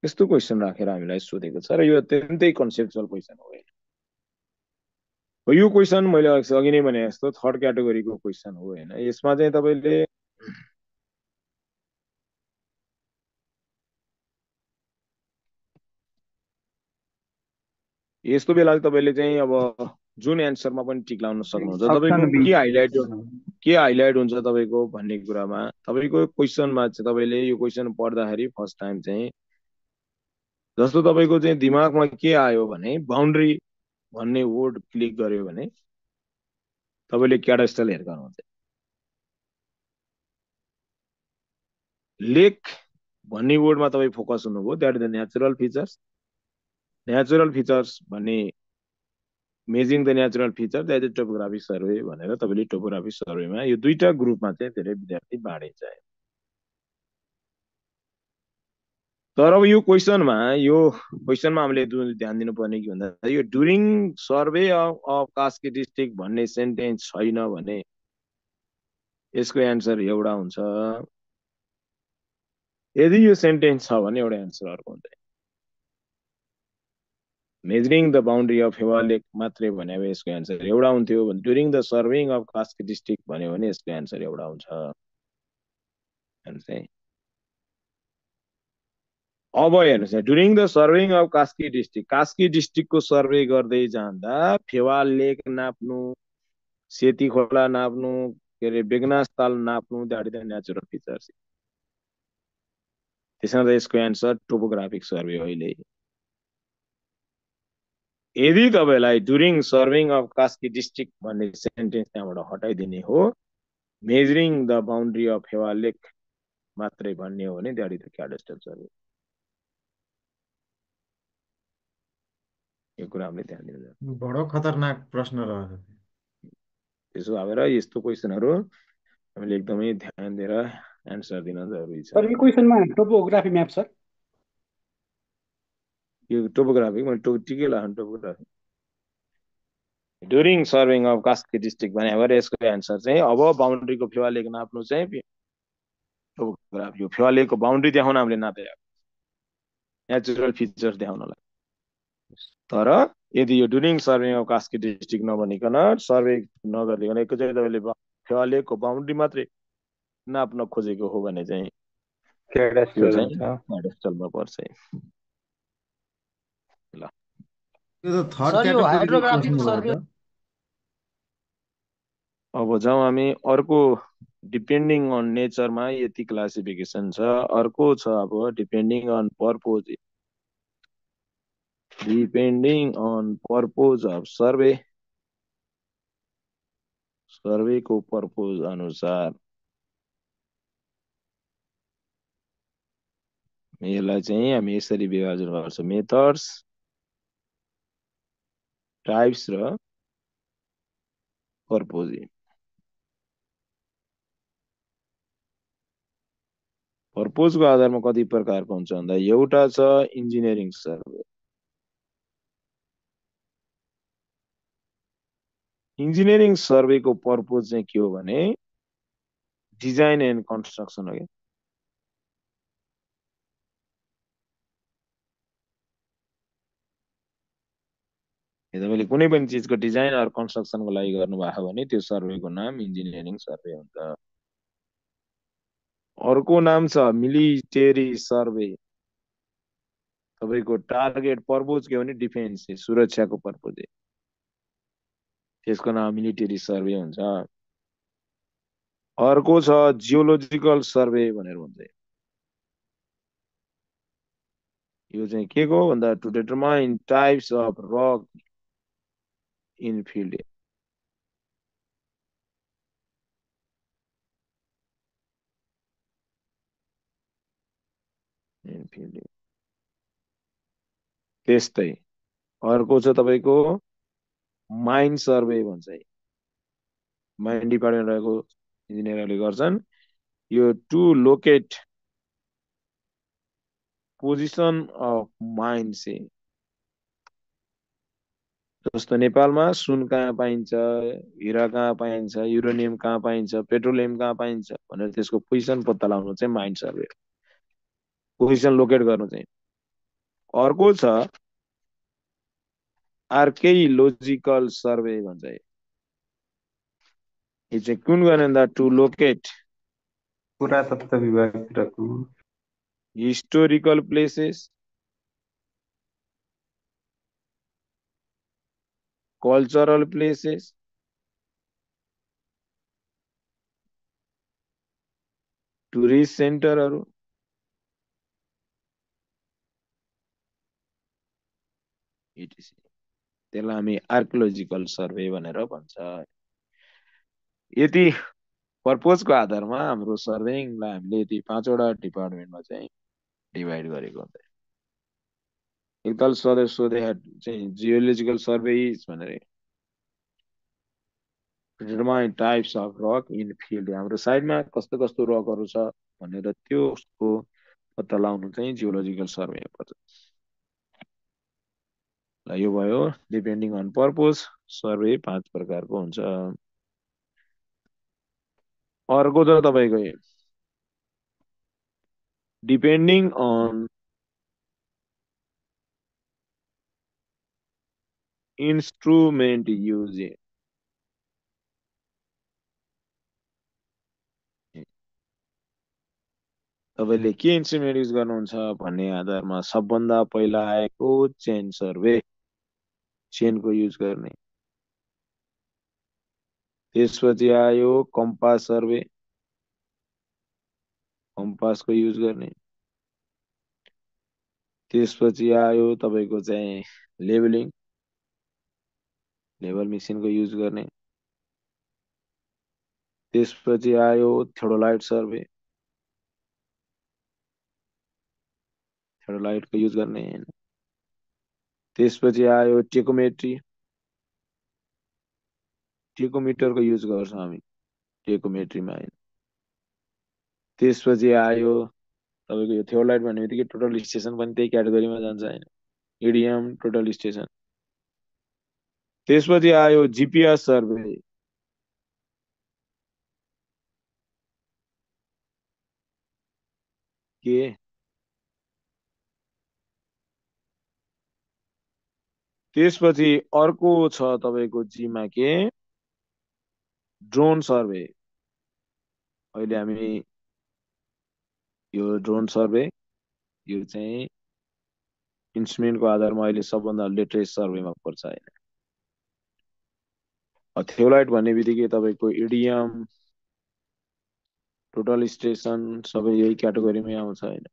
यस्तो क्वेसन राखेर हामीलाई सोधेको छ र यो अत्यन्तै कन्सेप्चुअल क्वेसन हो हैन। यो क्वेसन मैले अघि नै भने जस्तो थर्ड क्याटेगोरीको क्वेसन हो हैन। यसमा चाहिँ तपाईले यस्तो बेला तपाईले चाहिँ अब जुन एन्सरमा पनि टिक लाउन सक्नुहुन्छ। तपाईको के हाइलाइट हुन्छ तपाईको भन्ने कुरामा तपाईको क्वेसनमा चाहिँ तपाईले यो क्वेसन पढ्दाखेरि फर्स्ट टाइम चाहिँ जस्तो तपाईको चाहिँ दिमागमा के आयो भने बाउन्ड्री भन्ने वर्ड क्लिक गर्यो भने तपाईले क्याडेस्टल हेर्नुहुन्छ। लेक भन्ने वर्डमा तपाई फोकस हुनुभयो। That is the natural features. Natural features भन्ने measuring the natural feature that is topography survey भनेर तपाईले टोपोग्राफी सर्वेमा यो दुईटा ग्रुपमा चाहिँ धेरै विद्यार्थी बाँडिन्छ। तर अब यो क्वेसनमा हामीले ध्यान दिनुपर्ने के भन्दा यो during survey of Kaski district भन्ने सेन्टेन्स छैन भने यसको एन्सर एउटा हुन्छ। यदि यो सेन्टेन्स छ भने एउटा एन्सर अर्को हुन्छ। मेजरिङ द बाउन्ड्री अफ हेवा लेक मात्रै भने यसको एन्सर एउटा हुन्थ्यो भने during the surveying of Kaski district भन्यो भने यसको एन्सर एउटा हुन्छ। अब हेर्नुहोस् during the surveying of Kaski डिस्ट्रिक्टको सर्वे गर्दै जाँदा फेवा लेक नाप्नु, सेती खोला नाप्नु, के अरे बेगनास ताल नाप्नु, that is the natural features. त्यसैले यसको एन्सर टोपोग्राफिक सर्वे हो। अहिले यदि तपाईलाई during surveying of Kaski district भन्ने सेन्टेन्स त्यहाँबाट हटाइदिने हो, मेजरिङ द बाउन्ड्री अफ हेवा लेक मात्रै भन्ने हो भने दैट इज द क्याडेस्टल सर्वे। यो कुरा हामीले ध्यान दिनु। बडो खतरनाक प्रश्न रहेछ। त्यसो भएर यस्तो क्वेसनहरु हामीले एकदमै ध्यान दिएर एन्सर दिन जरुरी छ। सर यो क्वेसनमा टोपोग्राफी म्याप सर यो टोपोग्राफी मैले टिकै लाग्छ topography during surveying of Kaski district भने भएर यसको एन्सर चाहिँ अब बाउन्ड्रीको फेवा लेक नाप्नु चाहिँ टोपोग्राफी हो। फेवा लेकको बाउन्ड्री देखाउन हामीले नापेको नेचुरल फिचर्स देखाउनलाई। तर यदि यो during surveying of Kaski district नभनिकन सर्वे नगरिकन एकैचोटि तपाईले फेवा लेकको बाउन्ड्री मात्रै नाप्न खोजेको हो भने चाहिँ क्याडेस्टलमा पर्छ। ल यो त थर्ड क्याटेगोरीको सर्वे। अब जाउँ हामी अर्को डिपेन्डिङ अन नेचरमा यति क्लासिफिकेसन छ। अर्को छ अब depending on purpose. Depending on purpose of survey, सर्वेको पर्पोज अनुसार यसलाई चाहिँ हामी यसरी विभाजन गर्छौं, मेथड्स, टाइप्स र पर्पोजिङ। पर्पोजको आधारमा कति प्रकारको हुन्छ भन्दा एउटा छ इन्जिनियरिङ सर्वे। इन्जिनियरिङ सर्वेको पर्पोज चाहिँ के हो भने डिजाइन एन्ड कन्स्ट्रक्सन हो। तपाईले कुनै पनि चीजको डिजाइन अर कन्स्ट्रक्सनको लागि गर्नुभएको भने त्यो सर्वेको नाम इन्जिनियरिङ सर्वे हुन्छ। अर्को नाम छ मिलिटेरी सर्वे। तपाईको टार्गेट पर्पोज के हो भने डिफेन्स, सुरक्षाको पर्पोज, त्यसको नाम मिलिटेरी सर्वे हुन्छ। अर्को छ जियोलोजिकल सर्वे भनेर भन्छ। यो चाहिँ के को भन्दा to determine types of rock in field. त्यस्तै अर्को छ तपाईको माइन सर्वे भन्छ। माइन डिपार्टमेन्ट रहेको इन्जिनियरहरूले गर्छन्। यो to locate position of mine say जस्तो नेपालमा सुन कहाँ पाइन्छ, हिरा कहाँ पाइन्छ, युरेनियम कहाँ पाइन्छ, पेट्रोलियम कहाँ पाइन्छ भनेर त्यसको पोजिसन पत्ता लगाउनु चाहिँ माइन्ड सर्वे, पोजिसन लोकेट गर्नु चाहिँ। अर्को छ आर्केलोजिकल सर्वे भन्छ। यो चाहिँ कुन गर्ने भन्दा टु लोकेट पुरातत्व विभागतिरको historical places, cultural places, tourist सेन्टरहरू, इटिसी, त्यसलाई हामी आर्कियोलोजिकल सर्वे भनेर भन्छ। यति पर्पोजको आधारमा हाम्रो सर्वेइङलाई हामीले यति 5वटा डिपार्टमेन्टमा चाहिँ डिभाइड गरेको हुन्छ। एकताल सोधे चाहिँ जियोलोजिकल सर्वेज भनेर determine types of rock in field, हाम्रो साइडमा कस्तो कस्तो रकहरू छ भनेर त्यसको पत्ता लगाउनु चाहिँ जियोलोजिकल सर्वे पर्छ। ल यो भयो डिपेन्डिङ अन पर्पोज सर्वे 5 प्रकारको हुन्छ। अर्को छ तपाईको डिपेन्डिङ अन इन्स्ट्रुमेन्ट युज, तपाईले के इन्स्ट्रुमेन्ट युज गर्नुहुन्छ भन्ने आधारमा सबभन्दा पहिला आएको चेन सर्वे, चेनको युज गर्ने। त्यसपछि आयो कम्पास सर्वे, कम्पासको युज गर्ने। त्यसपछि आयो तपाईको चाहिँ लेबलिङ, लेबल मेसिनको युज गर्ने। त्यसपछि आयो थ्योडोलाइट सर्वे, थ्योडोलाइटको युज गर्ने। त्यसपछि आयो टेकोमेट्री, टेकोमिटरको युज गर्छ हामी टेकोमेट्रीमा। त्यसपछि आयो तपाईको यो थ्योडोलाइट भन्ने बित्तिकै टोटल स्टेसन पनि त्यही क्याटेगोरीमा जान्छ हैन, इडियम टोटल स्टेसन। त्यसपछि आयो जीपीएस सर्वे, के त्यसपछि अर्को छ तपाईको जीमा के ड्रोन सर्वे। अहिले हामी यो ड्रोन सर्वे यो चाहिँ इन्स्ट्रुमेन्टको आधारमा अहिले सबभन्दा लेटेस्ट सर्वेमा पर्छ हैन। थ्योलाइट भन्ने बित्तिकै तपाईको इडियम टोटल स्टेसन सबै यही क्याटेगोरीमै आउँछ हैन।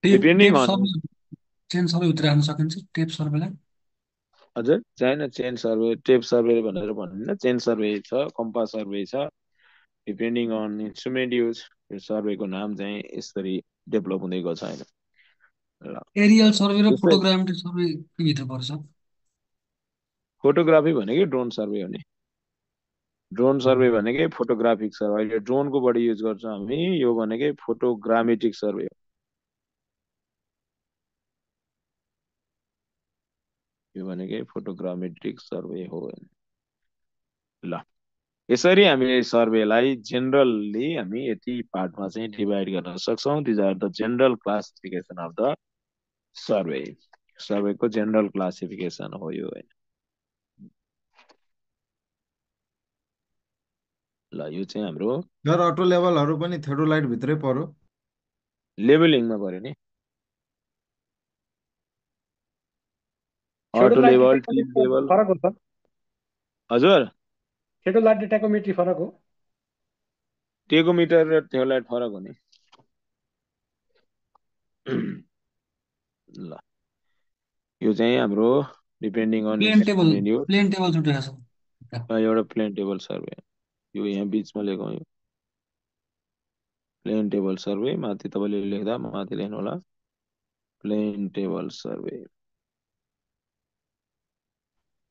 डिपेन्डिङ अन चेन सर्वे भित्र राख्न सकिन्छ टेप सर्वेलाई। हजुर छैन चेन सर्वे टेप सर्वे भनेर भन्दैन, चेन सर्वे छ, कम्पास सर्वे छ। डिपेन्डिङ अन इन्स्ट्रुमेन्ट युज यो सर्वेको नाम चाहिँ यसरी डेभलप हुँदै गएको छ हैन। एरियल सर्वे र फोटोग्रामेट्री सर्वे के भित्र पर्छ? फोटोग्राफी भनेकै ड्रोन सर्वे हो नि, ड्रोन सर्वे भनेकै फोटोग्राफिक सर्वे। अहिले ड्रोनको बढी युज गर्छ हामी, यो भनेकै फोटोग्रामेट्रिक सर्वे हो। यो भनेकै फोटोग्रामेट्रिक सर्वे हो। ल यसरी हामीले सर्वेलाई जेनरली हामी यति पार्टमा चाहिँ डिभाइड गर्न सक्छौं। These are the general classification of the survey, सर्वेको जेनरल क्लासिफिकेसन हो यो हैन। ल यो चाहिँ हाम्रो सर अटो लेभलहरु पनि थ्योडोलाइट भित्रै पर्यो, लेभलिङमा पर्यो नि। अटो थ्योडोलाइट लेभल, र टिम लेभल। फरक हो सर, हजुर थ्योडोलाइट र टेकोमेट्री फरक हो। टेकोमिटर र थ्योलाइट फरक हो नि। ल यो चाहिँ हाम्रो डिपेन्डिङ अन प्लेन टेबल मेन्यु छुटेको छ। एउटा प्लेन टेबल सर्वे यो यहाँ बीचमा लेखौँ। यो प्लेन टेबल सर्वे माथि तपाईले लेख्दा माथि लेख्नु होला plane table survey.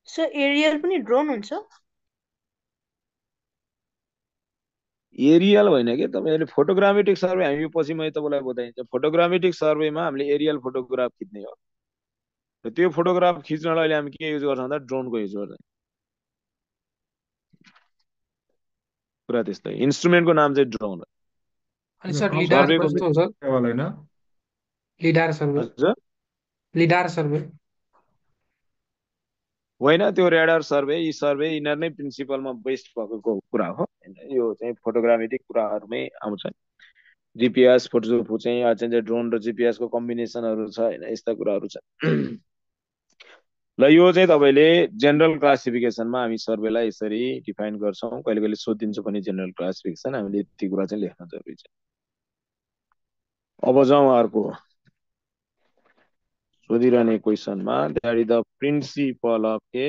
Sir aerial पनि ड्रोन हुन्छ? एरियल होइन कि तपाईँले फोटोग्रामेट्रिक सर्वे हामी पछि मैले तपाईँलाई बताइन्छ फोटोग्रामेट्रिक सर्वेमा हामीले एरियल फोटोग्राफ खिच्ने हो र त्यो फोटोग्राफ खिच्नलाई अहिले हामी के युज गर्छौँ भन्दा ड्रोनको युज गर्छौँ कुरा त्यस्तै इन्स्ट्रुमेन्टको नाम चाहिँ ड्रोन हो अनि सर कम्पास लिडार सर्वेको कस्तो हो सर केवल होइन लिडार सर्वे हजुर लिडार सर्वे होइन त्यो रेडर सर्वे यी सर्वे यिनीहरू नै प्रिन्सिपलमा बेस्ड भएको कुरा हो होइन यो चाहिँ फोटोग्रामेट्रिक कुराहरूमै आउँछ जिपिएस फोटो चाहिँ चाहिँ ड्रोन र जिपिएसको कम्बिनेसनहरू छ होइन यस्ता कुराहरू छ ल यो चाहिँ तपाईँले जेनरल क्लासिफिकेसनमा हामी सर्वेलाई यसरी डिफाइन गर्छौँ कहिले कहिले सोधिन्छ पनि जेनरल क्लासिफिकेसन हामीले यति कुरा चाहिँ लेख्न जरुरी छ अब जाउँ अर्को सोधिरहने क्वेसनमा that is the principle of a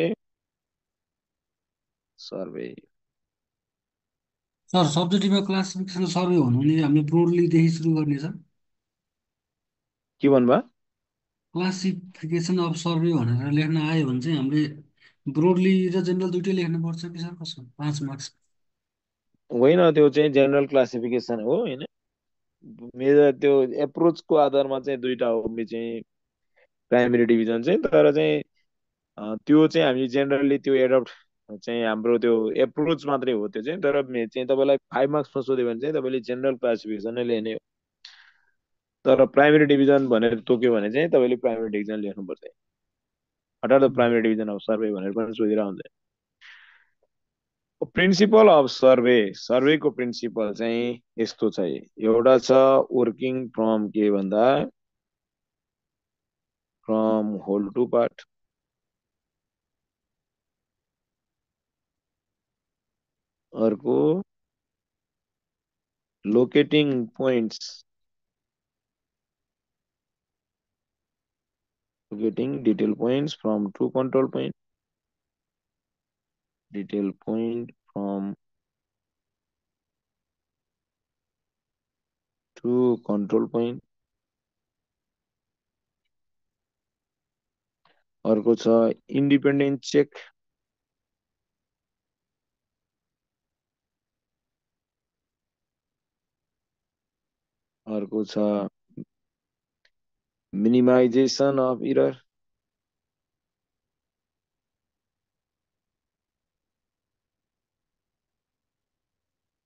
survey sir सब्जेक्टिभमा क्लासिफिकेसन सर्वे भन्नु भने हामीले ब्रोडलीदेखि सुरु गर्ने छ के भन्नुभयो क्लासिफिकेसन अफ सर्वे भनेर लेख्न आयो भने चाहिँ हामीले ब्रोडली र जेनरल दुइटै लेख्नुपर्छ कि सर कसो 5 मार्क्स होइन त्यो चाहिँ जेनरल क्लासिफिकेसन हो होइन मेजर त्यो एप्रोचको आधारमा चाहिँ दुईटा हो मे चाहिँ प्राइमेरी डिभिजन चाहिँ तर चाहिँ त्यो चाहिँ हामी जेनरली त्यो एडप्ट चाहिँ हाम्रो त्यो एप्रोच मात्रै हो त्यो चाहिँ तर चाहिँ तपाईँलाई 5 मार्क्समा सोध्यो भने चाहिँ तपाईँले जेनरल क्लासिफिकेसन नै लेख्ने हो तर प्राइमेरी डिभिजन भनेर तोक्यो भने चाहिँ तपाईँले प्राइमेरी डिभिजन लेख्नुपर्छ अर्थात् प्राइमेरी डिभिजन अफ सर्वे भनेर पनि सोधिरहेको हुन्छ प्रिन्सिपल अफ सर्वे सर्वेको प्रिन्सिपल चाहिँ यस्तो छ एउटा छ वर्किङ फ्रम के भन्दा फ्रम होल टु पार्ट अर्को locating points locating detail points from two control point detail point from two control point अर्को छ इन्डिपेन्डेन्ट चेक अर्को छ minimization of error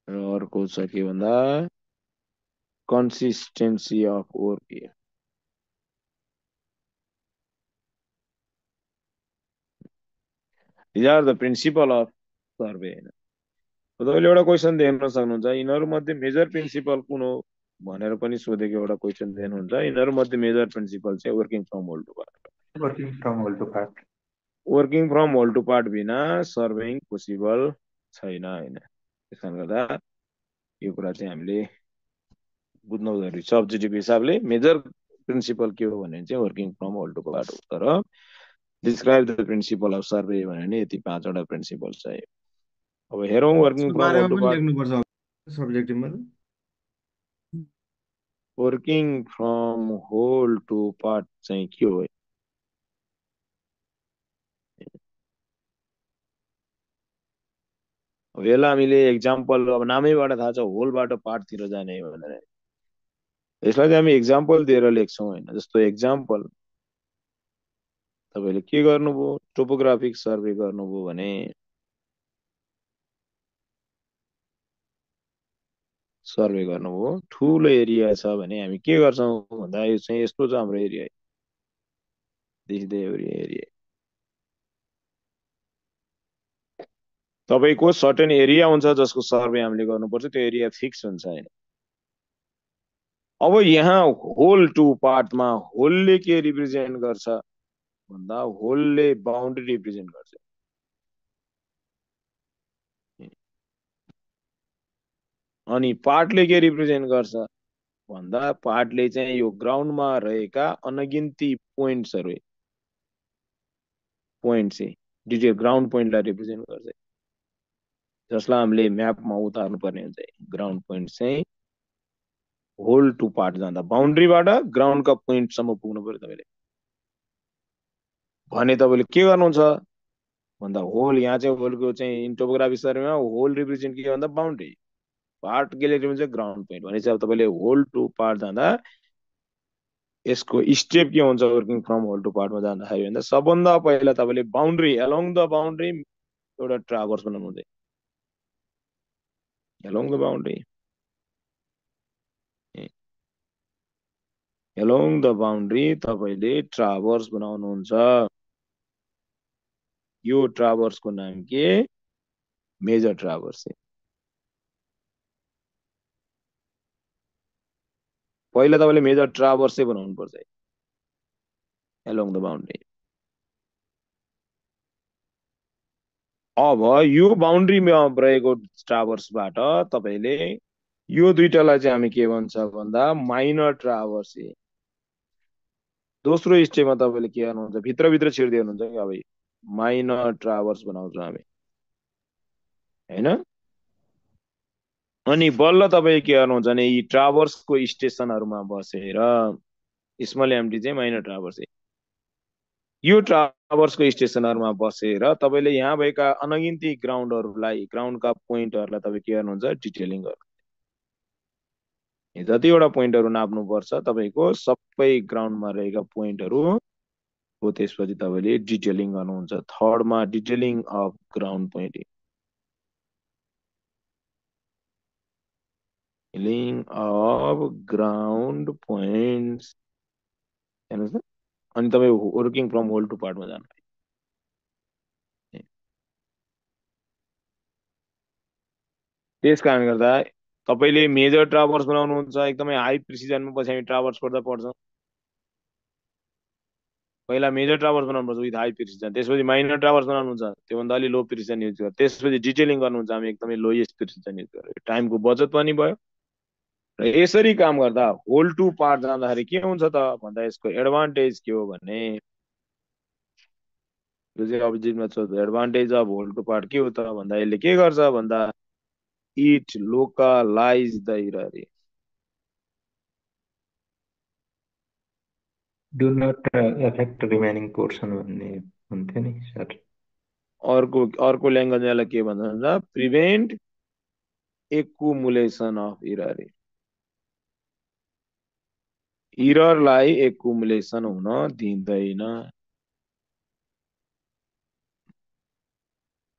र अर्को छ के भन्दा consistency of work these are the principle of survey तपाईले एउटा क्वेशन देख्न सक्नुहुन्छ यिनीहरू मध्ये मेजर प्रिन्सिपल कुन हो भनेर पनि सोधेको एउटा क्वेशन देख्नुहुन्छ यिनीहरू मध्ये मेजर प्रिन्सिपल चाहिँ working from whole to part working from whole to part working from whole to part बिना सर्वेइङ पोसिबल छैन हैन त्यसकारण गर्दा यो कुरा चाहिँ हामीले बुझ्नु जरुरी छ सब्जेक्टिभ हिसाबले मेजर प्रिन्सिपल के हो भने चाहिँ working from whole to part हो तर describe the principle of survey भने नि यति 5 वटा प्रिन्सिपल छ अब हेरौं working from whole to part लेख्नुपर्छ सब्जेक्टिभमा working from whole to part चाहिँ के हो अब यसलाई हामीले एक्जाम्पल अब नामैबाट थाहा छ होलबाट पार्टतिर जाने भनेर यसलाई चाहिँ हामी एक्जाम्पल दिएर लेख्छौं हैन जस्तो एक्जाम्पल तपाईले के गर्नुभयो टोपोग्राफिक सर्वे गर्नुभयो भने सर्वे गर्नुभयो ठूलो एरिया छ भने हामी के गर्छौं भन्दा यो चाहिँ यस्तो छ हाम्रो एरिया दिस द एरिया तपाईको सर्टेन एरिया हुन्छ जसको सर्वे हामीले गर्नुपर्छ त्यो एरिया फिक्स हुन्छ हैन अब यहाँ होल टु पार्टमा होलले के रिप्रेजेन्ट गर्छ भन्दा होलले बाउन्ड्री रिप्रेजेन्ट गर्छ अनि पार्टले के रिप्रेजेन्ट गर्छ भन्दा पार्टले चाहिँ यो ग्राउन्डमा रहेका अनगिन्ती पोइन्ट्सहरु पोइन्ट चाहिँ डिटेल ग्राउन्ड पोइन्टलाई रिप्रेजेन्ट गर्छ जसलाई हामीले म्यापमा उतार्नु पर्ने हुन्छ ग्राउन्ड पोइन्ट चाहिँ होल टु पार्ट जाँदा बाउन्ड्रीबाट ग्राउन्डका पोइन्टसम्म पुग्नु पर्यो तपाईले भने तपाईले के गर्नुहुन्छ भन्दा होल यहाँ चाहिँ होलको चाहिँ टोपोग्राफी सर्वेमा होल रिप्रेजेन्ट के भन्दा बाउन्ड्री पार्ट ग्यालेरीमा चाहिँ ग्राउन्ड पोइन्ट भनेपछि अब तपाईँले होल टु पार्ट जाँदा यसको स्टेप के हुन्छ वर्किङ फ्रम होल टु पार्टमा जाँदाखेरि भन्दा सबभन्दा पहिला तपाईँले बाउन्ड्री एलोङ द बाउन्ड्री एउटा ट्राभर्स बनाउनु हुन्छ along the boundary along the boundary तपाईँले ट्राभर्स बनाउनुहुन्छ यो ट्राभर्सको नाम के मेजर ट्राभर्स पहिला तपाईँले मेजर ट्राभर्स बनाउनु पर्छ एलोङ द बाउन्ड्री अब यो बाउन्ड्रीमा रहेको ट्राभर्सबाट तपाईँले यो दुईटालाई चाहिँ हामी के भन्छ भन्दा माइनर ट्राभर्स दोस्रो स्टेपमा तपाईँले के गर्नुहुन्छ भित्रभित्र छिर्दै हुनुहुन्छ कि अब माइनर ट्राभर्स बनाउँछौँ हामी हैन अनि बल्ल तपाईँ के गर्नुहुन्छ भने यी ट्राभर्सको स्टेसनहरूमा बसेर स्मल एमटी चाहिँ माइनर ट्राभर्स यो ट्राभर्सको स्टेसनहरूमा बसेर तपाईँले यहाँ भएका अनगिन्ती ग्राउन्डहरूलाई ग्राउन्डका पोइन्टहरूलाई तपाईँ के गर्नुहुन्छ डिटेलिङ गर्नु जतिवटा पोइन्टहरू नाप्नुपर्छ तपाईँको सबै ग्राउन्डमा रहेका पोइन्टहरू हो त्यसपछि तपाईँले डिटेलिङ गर्नुहुन्छ थर्डमा detailing of ground point detailing of ground points हेर्नुहोस् न अनि तपाईँ वर्किङ फ्रम होल टु पार्टमा जानु त्यस कारणले गर्दा तपाईँले मेजर ट्राभर्स बनाउनुहुन्छ एकदमै हाई प्रिसिजनमा पछि हामी ट्राभर्स पढ्दा पढ्छौँ पहिला मेजर ट्राभर्स बनाउनुपर्छ विथ हाई प्रिसिजन त्यसपछि माइनर ट्राभर्स बनाउनुहुन्छ त्योभन्दा अलि लो प्रिसिजन युज गरेर त्यसपछि डिटेलिङ गर्नुहुन्छ हामी एकदमै लोएस्ट प्रिसिजन युज गरेर टाइमको बचत पनि भयो र यसरी काम गर्दा होल टु पार्ट जाँदाखेरि के हुन्छ त भन्दा यसको एडभान्टेज के हो भने यो चाहिँ अभिजिटमा छ advantage of whole to part के हो त भन्दा यसले के गर्छ भन्दा it localize the error do not affect remaining portion भन्ने हुन्थ्यो नि सर अर्को ल्याङ्ग्वेजलाई के भन्छ भन्दा प्रिभेन्ट एक्युमुलेसन अफ एरर एररलाई एक्युमुलेसन हुन दिँदैन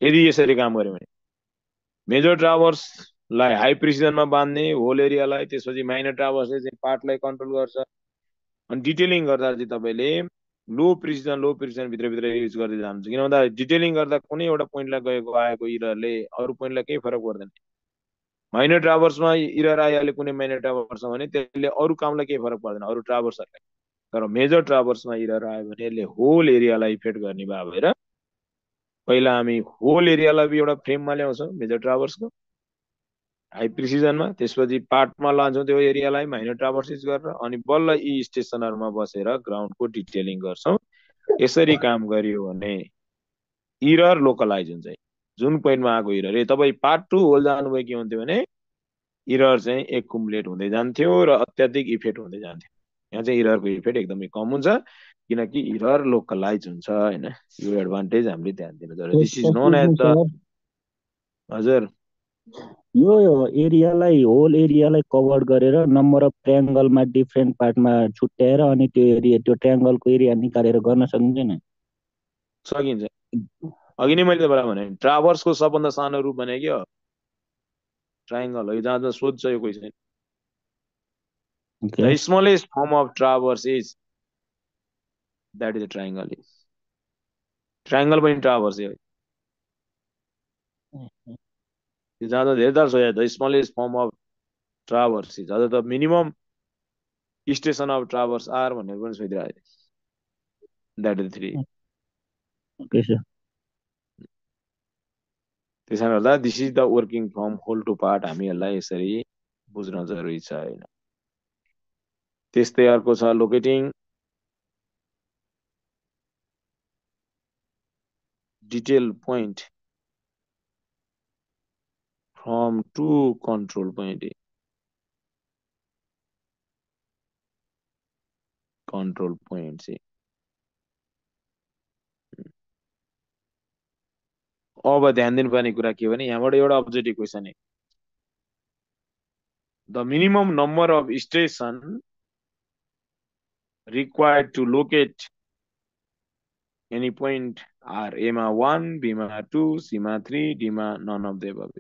यदि यसरी काम गर्यो भने मेजर ट्राभर्सलाई हाई प्रिसिजनमा बाँध्ने होल एरियालाई त्यसपछि माइनर ट्राभर्सले चाहिँ पार्टलाई कन्ट्रोल गर्छ अनि डिटेलिङ गर्दा चाहिँ तपाईँले लो प्रिसिजन भित्रभित्र युज गर्दै जानुहुन्छ किन भन्दा डिटेलिङ गर्दा कुनै एउटा पोइन्टलाई गएको आएको इररले अरू पोइन्टलाई केही फरक पर्दैन माइनर ट्राभर्समा इरर आइहाल्यो कुनै माइनर ट्राभर्समा भने त्यसले अरू कामलाई केही फरक पर्दैन अरू ट्राभर्सहरूलाई तर मेजर ट्राभर्समा इरर आयो भने यसले होल एरियालाई इफेक्ट गर्ने भएर पहिला हामी होल एरियालाई एउटा फ्रेममा ल्याउँछौँ मेजर ट्राभर्सको हाई प्रिसिजनमा त्यसपछि पार्टमा लान्छौँ त्यो एरियालाई माइनर ट्राभर्स युज गरेर अनि बल्ल यी स्टेसनहरूमा बसेर ग्राउन्डको डिटेलिङ गर्छौँ यसरी काम गरियो भने इरर लोकलाइज हुन्छ जुन पोइन्टमा आएको इरर तपाईँ पार्ट टू होल जानुभयो के हुन्थ्यो भने इरर चाहिँ एक्युमुलेट हुँदै जान्थ्यो र अत्याधिक इफेक्ट हुँदै जान्थ्यो यहाँ चाहिँ इररको इफेक्ट एकदमै कम हुन्छ किनकि इरर लोकलाइज हुन्छ हैन यो एडभान्टेज हामीले ध्यान दिनु जरुरी this is known as the हजुर यो एरियालाई होल एरियालाई कभर गरेर नम्बर अफ ट्रायंगलमा डिफरेन्ट पार्टमा छुट्याएर अनि त्यो ट्रायंगलको एरिया निकालेर गर्न सकिन्छ सकिन्छ अघि नै मैले तपाईँलाई भने ट्राभर्सको सबभन्दा सानो रूप भनेको हो ट्रायंगल हो जहाँ सोध्छ यो question The smallest form of traverse is that is a triangle. Triangle पनि traverse हो ज्यादा धेरदार छ the smallest form of traverse is अझ त minimum station of traverse are भनेर पनि सोधिरहेको that is 3 Okay sir. त्यसैले गर्दा this is the working from whole to part हामी यसलाई यसरी बुझ्न जरुरी छ हैन त्यस्तै अर्को छ locating detail point from two control point चाहिँ अब ध्यान दिनुपर्ने कुरा के भने यहाँबाट एउटा objective question the minimum number of station required to locate any point are A मा 1, B मा 2, C मा 3, D मा none of the above.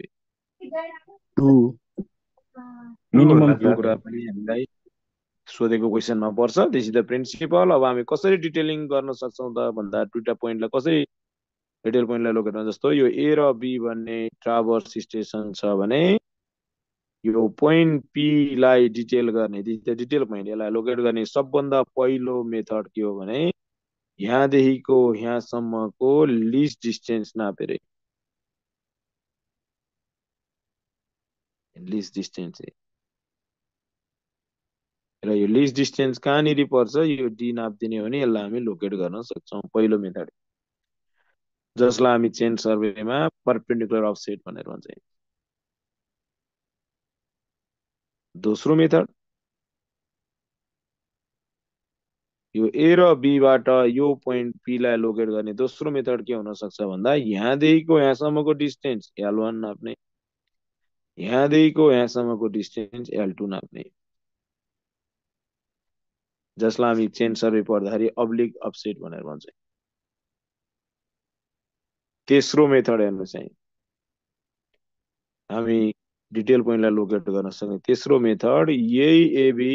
2 minimum होला यो सर। कुरा पनि हामीलाई सोधेको क्वेसनमा पर्छ। This is the principle. अब हामी कसरी डिटेलिङ गर्न सक्छौँ त भन्दा दुईटा पोइन्टलाई कसरी डिटेल पोइन्टलाई लोकेट गर्न, जस्तो यो ए र बी भन्ने ट्राभर्स स्टेसन छ भने यो पोइन्ट पी लाई डिटेल गर्ने, डिटेल पोइन्ट यसलाई लोकेट गर्ने सबभन्दा पहिलो मेथड के हो भने यहाँदेखिको यहाँसम्मको लिस्ट डिस्टेन्स नापेर, लिस्ट डिस्टेन्स र यो लिस्ट डिस्टेन्स कहाँनिर पर्छ यो डी नापिदिने हो भने यसलाई हामी लोकेट गर्न सक्छौँ। पहिलो मेथड जसलाई हामी चेन सर्वेमा परपेन्डिकुलर अफसेट भनेर भन्छ। दोस्रो मेथड यो ए र बीबाट यो पोइन्ट पी लाई लोकेट गर्ने दोस्रो मेथड के हुन सक्छ भन्दा यहाँदेखिको यहाँसम्मको डिस्टेन्स L1 नाप्ने, यहाँदेखिको यहाँसम्मको डिस्टेन्स L2 नाप्ने, जसलाई हामी चेन सर्वे पढ्दाखेरि अब्लिक अफसेट भनेर भन्छ। तेस्रो मेथड हेर्नुहोस् है, हामी डिटेल पोइन्टलाई लोकेट गर्न सक्ने तेस्रो मेथड यही एबी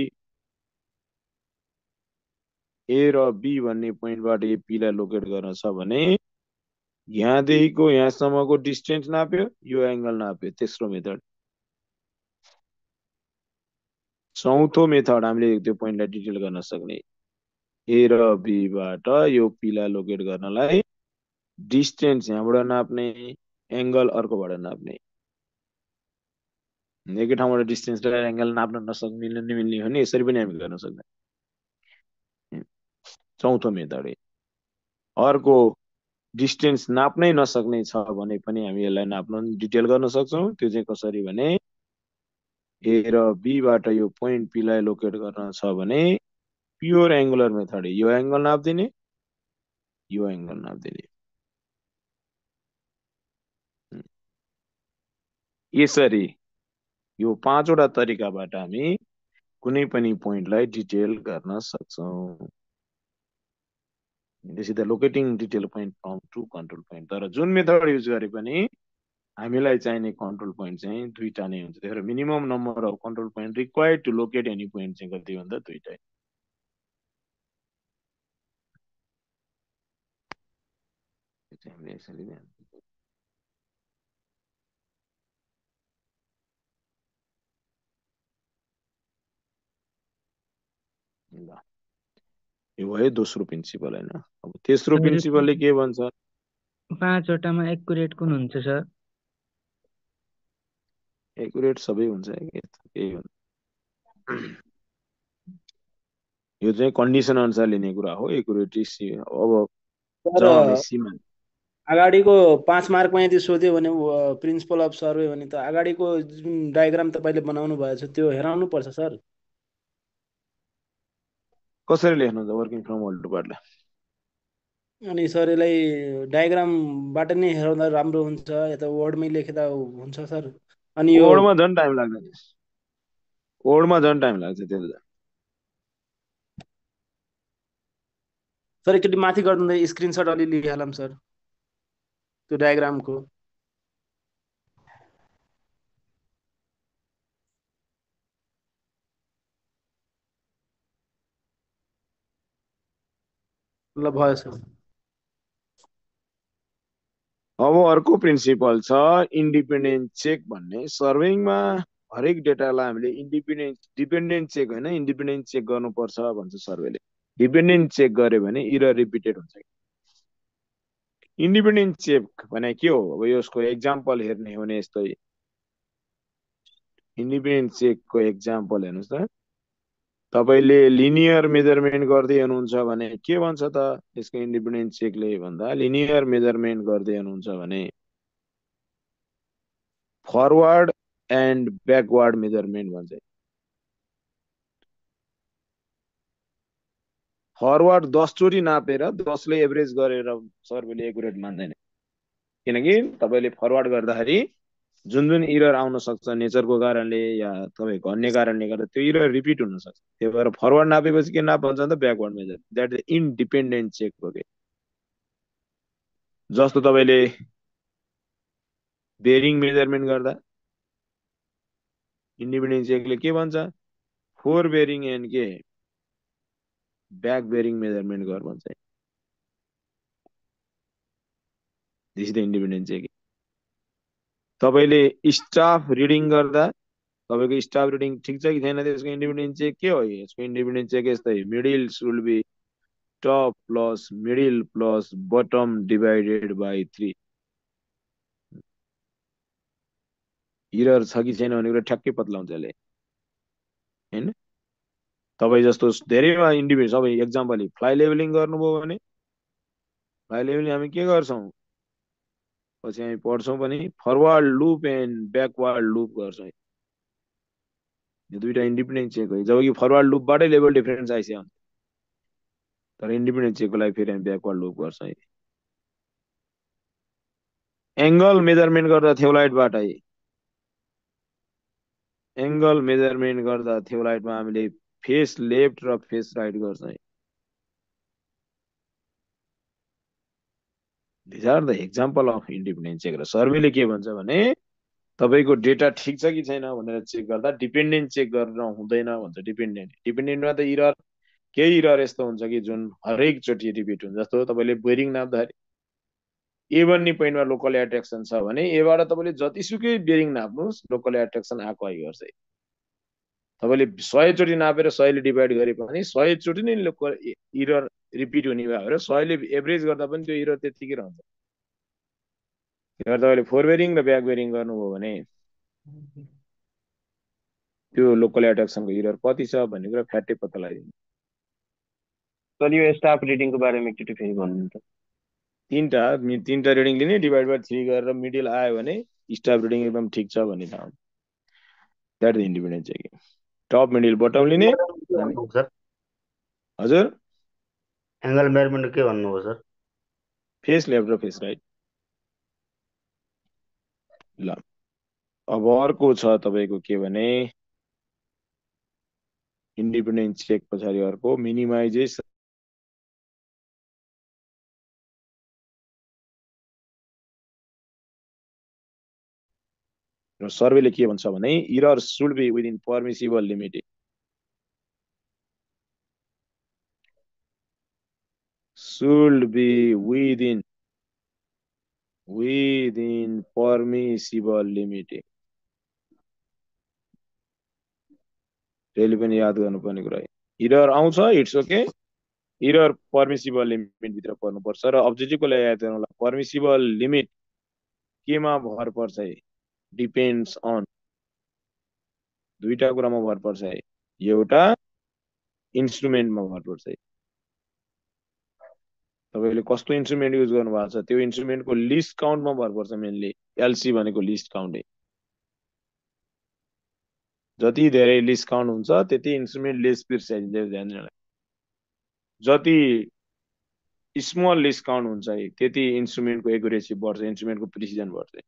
ए र बी भन्ने पोइन्टबाट ए पी लाई लोकेट गर्न छ भने यहाँदेखिको यहाँसम्मको डिस्टेन्स नाप्यो, यो एंगल नाप्यो, तेस्रो मेथड। चौथो मेथड हामीले त्यो पोइन्टलाई डिटेल गर्न सक्ने ए र बीबाट यो पी लाई लोकेट गर्नलाई डिस्टेन्स यहाँबाट नाप्ने, एंगल अर्कोबाट नाप्ने। एकै ठाउँबाट डिस्टेन्स र एंगल नाप्न नमिल्ने हो भने यसरी पनि हामी गर्न सक्दैन। चौथो मेथड है। अर्को डिस्टेन्स नाप्नै नसक्ने छ भने पनि हामी यसलाई नाप्न डिटेल गर्न सक्छौँ। त्यो चाहिँ कसरी भने ए र बीबाट यो पोइन्ट पी लाई लोकेट गर्न छ भने प्योर एंगुलर मेथड, यो एंगल नाप्दिने, यो एंगल नाप्दिने। यसरी यो पाँचवटा तरिकाबाट हामी कुनै पनि पोइन्टलाई डिटेल गर्न सक्छौँ। This is the locating detail point from two control point. तर जुन मेथड युज गरे पनि हामीलाई चाहिने कन्ट्रोल पोइन्ट चाहिँ दुईटा नै हुन्छ। त्यही भएर minimum number of control point required to locate any point चाहिँ कति भन्दा दुईटै। हामीले यसरी ध्यान ल, यो भयो दोस्रो प्रिन्सिपल हैन। अब तेस्रो प्रिन्सिपलले के भन्छ? 5 वटामा एक्युरेट कुन हुन्छ सर? एक्युरेट सबै हुन्छ, केही हुन्छ। यो चाहिँ कन्डिसन अनुसार लिने कुरा हो एक्युरेटी। अब जब हामी सीमा अगाडिको 5 मार्कमा यदि सोध्यो भने प्रिन्सिपल अफ सर्वे भने त अगाडिको जुन डायग्राम तपाईले बनाउनु भएछ त्यो हेराउनु पर्छ सर। कसरी लेख्नुहुन्छ वर्किङ फ्रम वर्ल्ड पार्टलाई? अनि सर यसलाई डायग्रामबाट नै हेराउँदा राम्रो हुन्छ या त वर्डमै लेख्दा हुन्छ सर? अनि यो वर्डमा झन् टाइम लाग्छ, वर्डमा झन् टाइम लाग्छ त्यसले। सर एकचोटि माथि गर्दा स्क्रिनशट अलि लिइहालौँ सर त्यो डायग्रामको। ल भयो सर। अब अर्को प्रिन्सिपल छ इन्डिपेन्डेन्ट चेक भन्ने। सर्वेइङमा हरेक डेटालाई हामीले डिपेन्डेन्ट चेक होइन इन्डिपेन्डेन्ट चेक गर्नुपर्छ भन्छ सर्वेले। डिपेन्डेन्ट चेक गर्यो भने इरर रिपिटेड हुन्छ। इन्डिपेन्डेन्ट चेक भने के हो? अब यसको एक्जाम्पल हेर्ने हो भने यस्तै इन्डिपेन्डेन्ट चेकको एक्जाम्पल हेर्नुहोस् त। तपाईले लिनियर मेजरमेन्ट गर्दै हुनुहुन्छ भने के भन्छ त यसको इन्डिपेन्डेन्ट चेकले भन्दा लिनियर मेजरमेन्ट गर्दै हुनुहुन्छ भने फरवर्ड एन्ड ब्याकवर्ड मेजरमेन्ट भन्छ। फरवर्ड 10 चोटि नापेर 10 ले एभरेज गरेर सर्वेले एक्युरेट मान्दैन, किनकि तपाईले फरवर्ड गर्दाखेरि जुन जुन इरर आउन सक्छ नेचरको कारणले या तपाईँको अन्य कारणले गर्दा त्यो इरर रिपिट हुन सक्छ। त्यही भएर फरवर्ड नापेपछि के नाप भन्छ त backward measure, that is independent check हो के। जस्तो तपाईँले बेरिङ मेजरमेन्ट गर्दा इन्डिपेन्डेन्ट चेकले के भन्छ, फोर बेरिङ एन्ड के ब्याक बेरिङ मेजरमेन्ट गर भन्छ। This is the independent check. तपाईँले स्टाफ रिडिङ गर्दा तपाईँको स्टाफ रिडिङ ठिक छ कि छैन त्यसको इन्डिपेन्डेन्ट चेक के हो? यसको इन्डिपेन्डेन्ट चेक यस्तै, middle should be top plus middle plus bottom divided by 3। Error छ कि छैन भन्ने कुरा ठ्याक्कै पत्लाउँछ यसले हैन। तपाईँ जस्तो धेरैमा इन्डिपेन्डेन्ट सबै एक्जाम्पल फ्लाइ लेभलिङ गर्नुभयो भने फ्लाइ लेभलिङ हामी के गर्छौँ पछि हामी पढ्छौँ पनि, forward loop and backward loop गर्छौँ। यो दुईटा इन्डिपेन्डेन्ट चेक हो। जबकि फरवर्ड लुपबाटै लेभल डिफरेन्स आइसक्यो हुन्छ, तर इन्डिपेन्डेन्ट चेकको लागि फेरि हामी ब्याकवर्ड लुप गर्छौँ। एङ्गल मेजरमेन्ट गर्दा थियोलाइटबाट एङ्गल मेजरमेन्ट गर्दा थियोलाइटमा हामीले फेस लेफ्ट र फेस राइट गर्छौँ। This are the example of independent check. र सर्वेले के भन्छ भने तपाईँको डेटा ठिक छ कि छैन भनेर चेक गर्दा डिपेन्डेन्ट चेक गर्न हुँदैन भन्छ। डिपेन्डेन्टमा त इरर केही इरर यस्तो हुन्छ कि जुन हरेकचोटि रिपिट हुन्छ। जस्तो तपाईँले बेरिङ नाप्दाखेरि A1 नि पोइन्टमा लोकल एट्र्याक्सन छ भने एबाट तपाईँले जतिसुकै बेरिङ नाप्नुहोस् लोकल एट्र्याक्सन आएको आइगर्छ। तपाईँले 100 चोटि नापेर 100 ले डिभाइड गरे पनि 100 चोटि नै लोकल इरर रिपिट हुने भएर 100 ले एभरेज गर्दा पनि त्यो इरर त्यतिकै रहन्छ। तपाईँले फोर बेरिङ र ब्याक बेरिङ गर्नुभयो भने त्यो लोकल एट्र्याक्सनको इरर कति छ भन्ने कुरा फ्याट्टै पत्ता लगाइदिनु। सर यो स्टाफ रिडिङको बारेमा एकचोटि फेरि भन्नु त। तीनटा रिडिङ लिने, डिभाइड बाई 3 गरेर मिडिल आयो भने स्टाफ रिडिङ एकदम ठिक छ भन्ने थाहा हुन्छ। That is independent checking. Top middle bottom लिने। सर हजुर एङ्गल मेजरमेन्ट के भन्नुभयो सर? फेस लेफ्ट र फेस राइट। ल अब अर्को छ तपाईँको के भने इन्डिपेन्डेन्ट चेक पछाडि अर्को मिनिमाइजेसन। र सर्वेले के भन्छ भने error should be within permissible limit. should be within permissible limit। त्यसले पनि याद गर्नुपर्ने कुरा। इरर आउँछ it's okay, error permissible limit भित्र पर्नुपर्छ। र अब्जेक्टिभको लागि याद गर्नु होला, पर्मिसिबल लिमिट केमा भर पर्छ है? डिपेन्ड्स अन दुईटा कुरामा भर पर्छ है। एउटा इन्स्ट्रुमेन्टमा भर पर्छ है। तपाईँले कस्तो इन्स्ट्रुमेन्ट युज गर्नु भएको छ त्यो इन्स्ट्रुमेन्टको लिस्ट काउन्टमा भर पर्छ। मेनली एलसी भनेको लिस्ट काउन्ट है। जति धेरै लिस्ट काउन्ट हुन्छ त्यति इन्स्ट्रुमेन्ट लेस प्रिसाइज। ध्यान दिनु। जति स्मल लिस्ट काउन्ट हुन्छ है त्यति इन्स्ट्रुमेन्टको एक्युरेसी बढ्छ, इन्स्ट्रुमेन्टको प्रिसिजन बढ्छ।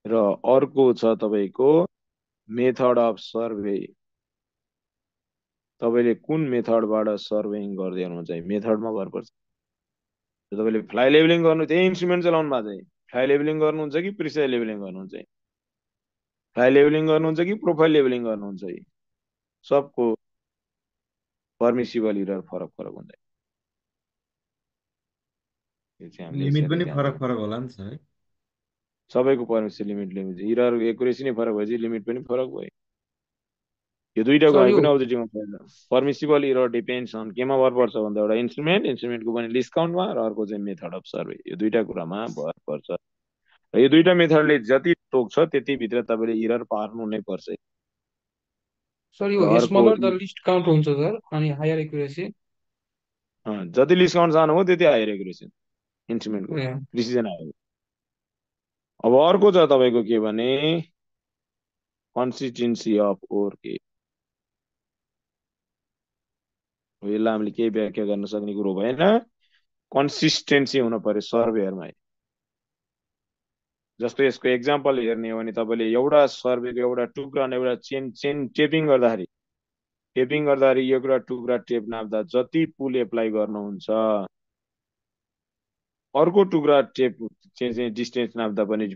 र अर्को छ तपाईँको मेथड अफ सर्वे। तपाईँले कुन मेथडबाट सर्वेइङ गर्दै हुनुहुन्छ है, मेथडमा भर पर्छ। तपाईँले फ्लाइ लेभलिङ गर्नु त्यही इन्स्ट्रुमेन्ट चलाउनु भएको छ। फ्लाइ लेभलिङ गर्नुहुन्छ कि प्रिसाइज लेभलिङ गर्नुहुन्छ है? फ्लाइ लेभलिङ गर्नुहुन्छ कि प्रोफाइल लेभलिङ गर्नुहुन्छ है? सबको पर्मिसिबल इरर फरक हुन्छ। लिमिट पनि फरक होला नि सर है? सबैको पर्मिसिबल लिमिट इरर एक्युरेसी नै फरक भएपछि लिमिट पनि फरक भयो। यो दुईटाको हामी पनि अब्जेक्टिभमा छैन। पर्मिसिबल इरर डिपेन्ड्स अन केमा भर पर्छ भन्दा एउटा इन्स्ट्रुमेन्टको पनि लिस्ट काउन्टमा, र अर्को चाहिँ मेथड अफ सर्वे। यो दुईटा कुरामा भर पर्छ। र यो दुईटा मेथडले जति तोक्छ त्यति भित्र तपाईँले इरर पार्नु नै पर्छ। सर यो स्मलर द लिस्ट काउन्ट हुन्छ सर, अनि हायर एक्युरेसी। जति लिस्ट काउन्ट सानो हो त्यति हायर एक्युरेसी इन्स्ट्रुमेन्टको प्रिसिजन आयो। अब अर्को छ तपाईँको के भने कन्सिस्टेन्सी अफ वर्क। यसलाई हामीले केही व्याख्या गर्न सक्ने कुरो भएन। कन्सिस्टेन्सी हुन पर्यो सर्वेयरमा। जस्तो यसको एक्जाम्पल हेर्ने हो भने तपाईँले एउटा सर्वेको एउटा टुक्रा अनि एउटा चेन टेपिङ गर्दाखेरि एउटा टुक्रा टेप नाप्दा जति पुल एप्लाई गर्नुहुन्छ अर्को टुक्रा टेप चाहिँ डिस्टेन्स नाप्दा पनि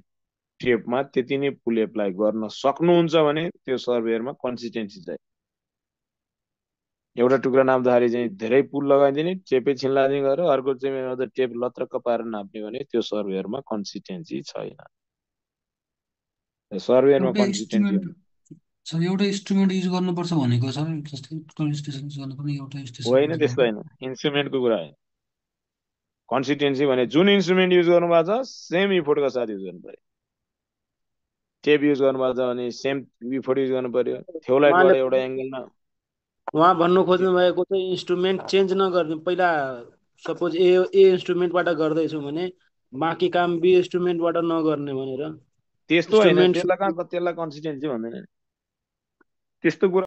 टेपमा त्यति नै पुल एप्लाई गर्न सक्नुहुन्छ भने त्यो सर्वेयरमा कन्सिस्टेन्सी चाहिँ एउटा टुक्रा नाप्दाखेरि चाहिँ धेरै पुल लगाइदिने टेपै छिल्लादिने गरेर अर्को चाहिँ टेप लत्रक्क पारेर नाप्ने भने त्यो सर्वेयरमा कन्सिस्टेन्सी छैन। सर्वेयरमा एउटा कन्सिस्टेन्सी इन्स्ट्रुमेन्ट सर एउटा इन्स्ट्रुमेन्ट युज गर्नुपर्छ भनेको सर जस्तै टोटल स्टेसन युज गर्नुपर्ने एउटा स्टेसन होइन, त्यस्तो होइन, इन्स्ट्रुमेन्टको कुरा होइन। कन्सिस्टेन्सी भने जुन इन्स्ट्रुमेन्ट युज गर्नुभएको छ सेम इफोर्टका साथ युज गर्नु पर्यो। टेप युज गर्नुभएको छ भने सेम इफोर्ट युज गर्नु पर्यो। थ्योलाइटबाट एउटा एङ्गलमा उहाँ भन्नु खोज्नु भएको चाहिँ इन्स्ट्रुमेन्ट चेन्ज नगर्ने, पहिला सपोज ए इन्स्ट्रुमेन्टबाट गर्दैछु भने बाँकी काम बी इन्स्ट्रुमेन्टबाट नगर्ने भनेर त्यस्तो होइन, इन्स्ट्रुमेन्ट त्यसलाई कन्सिस्टेन्सी भन्दैन त्यस्तो कुरा।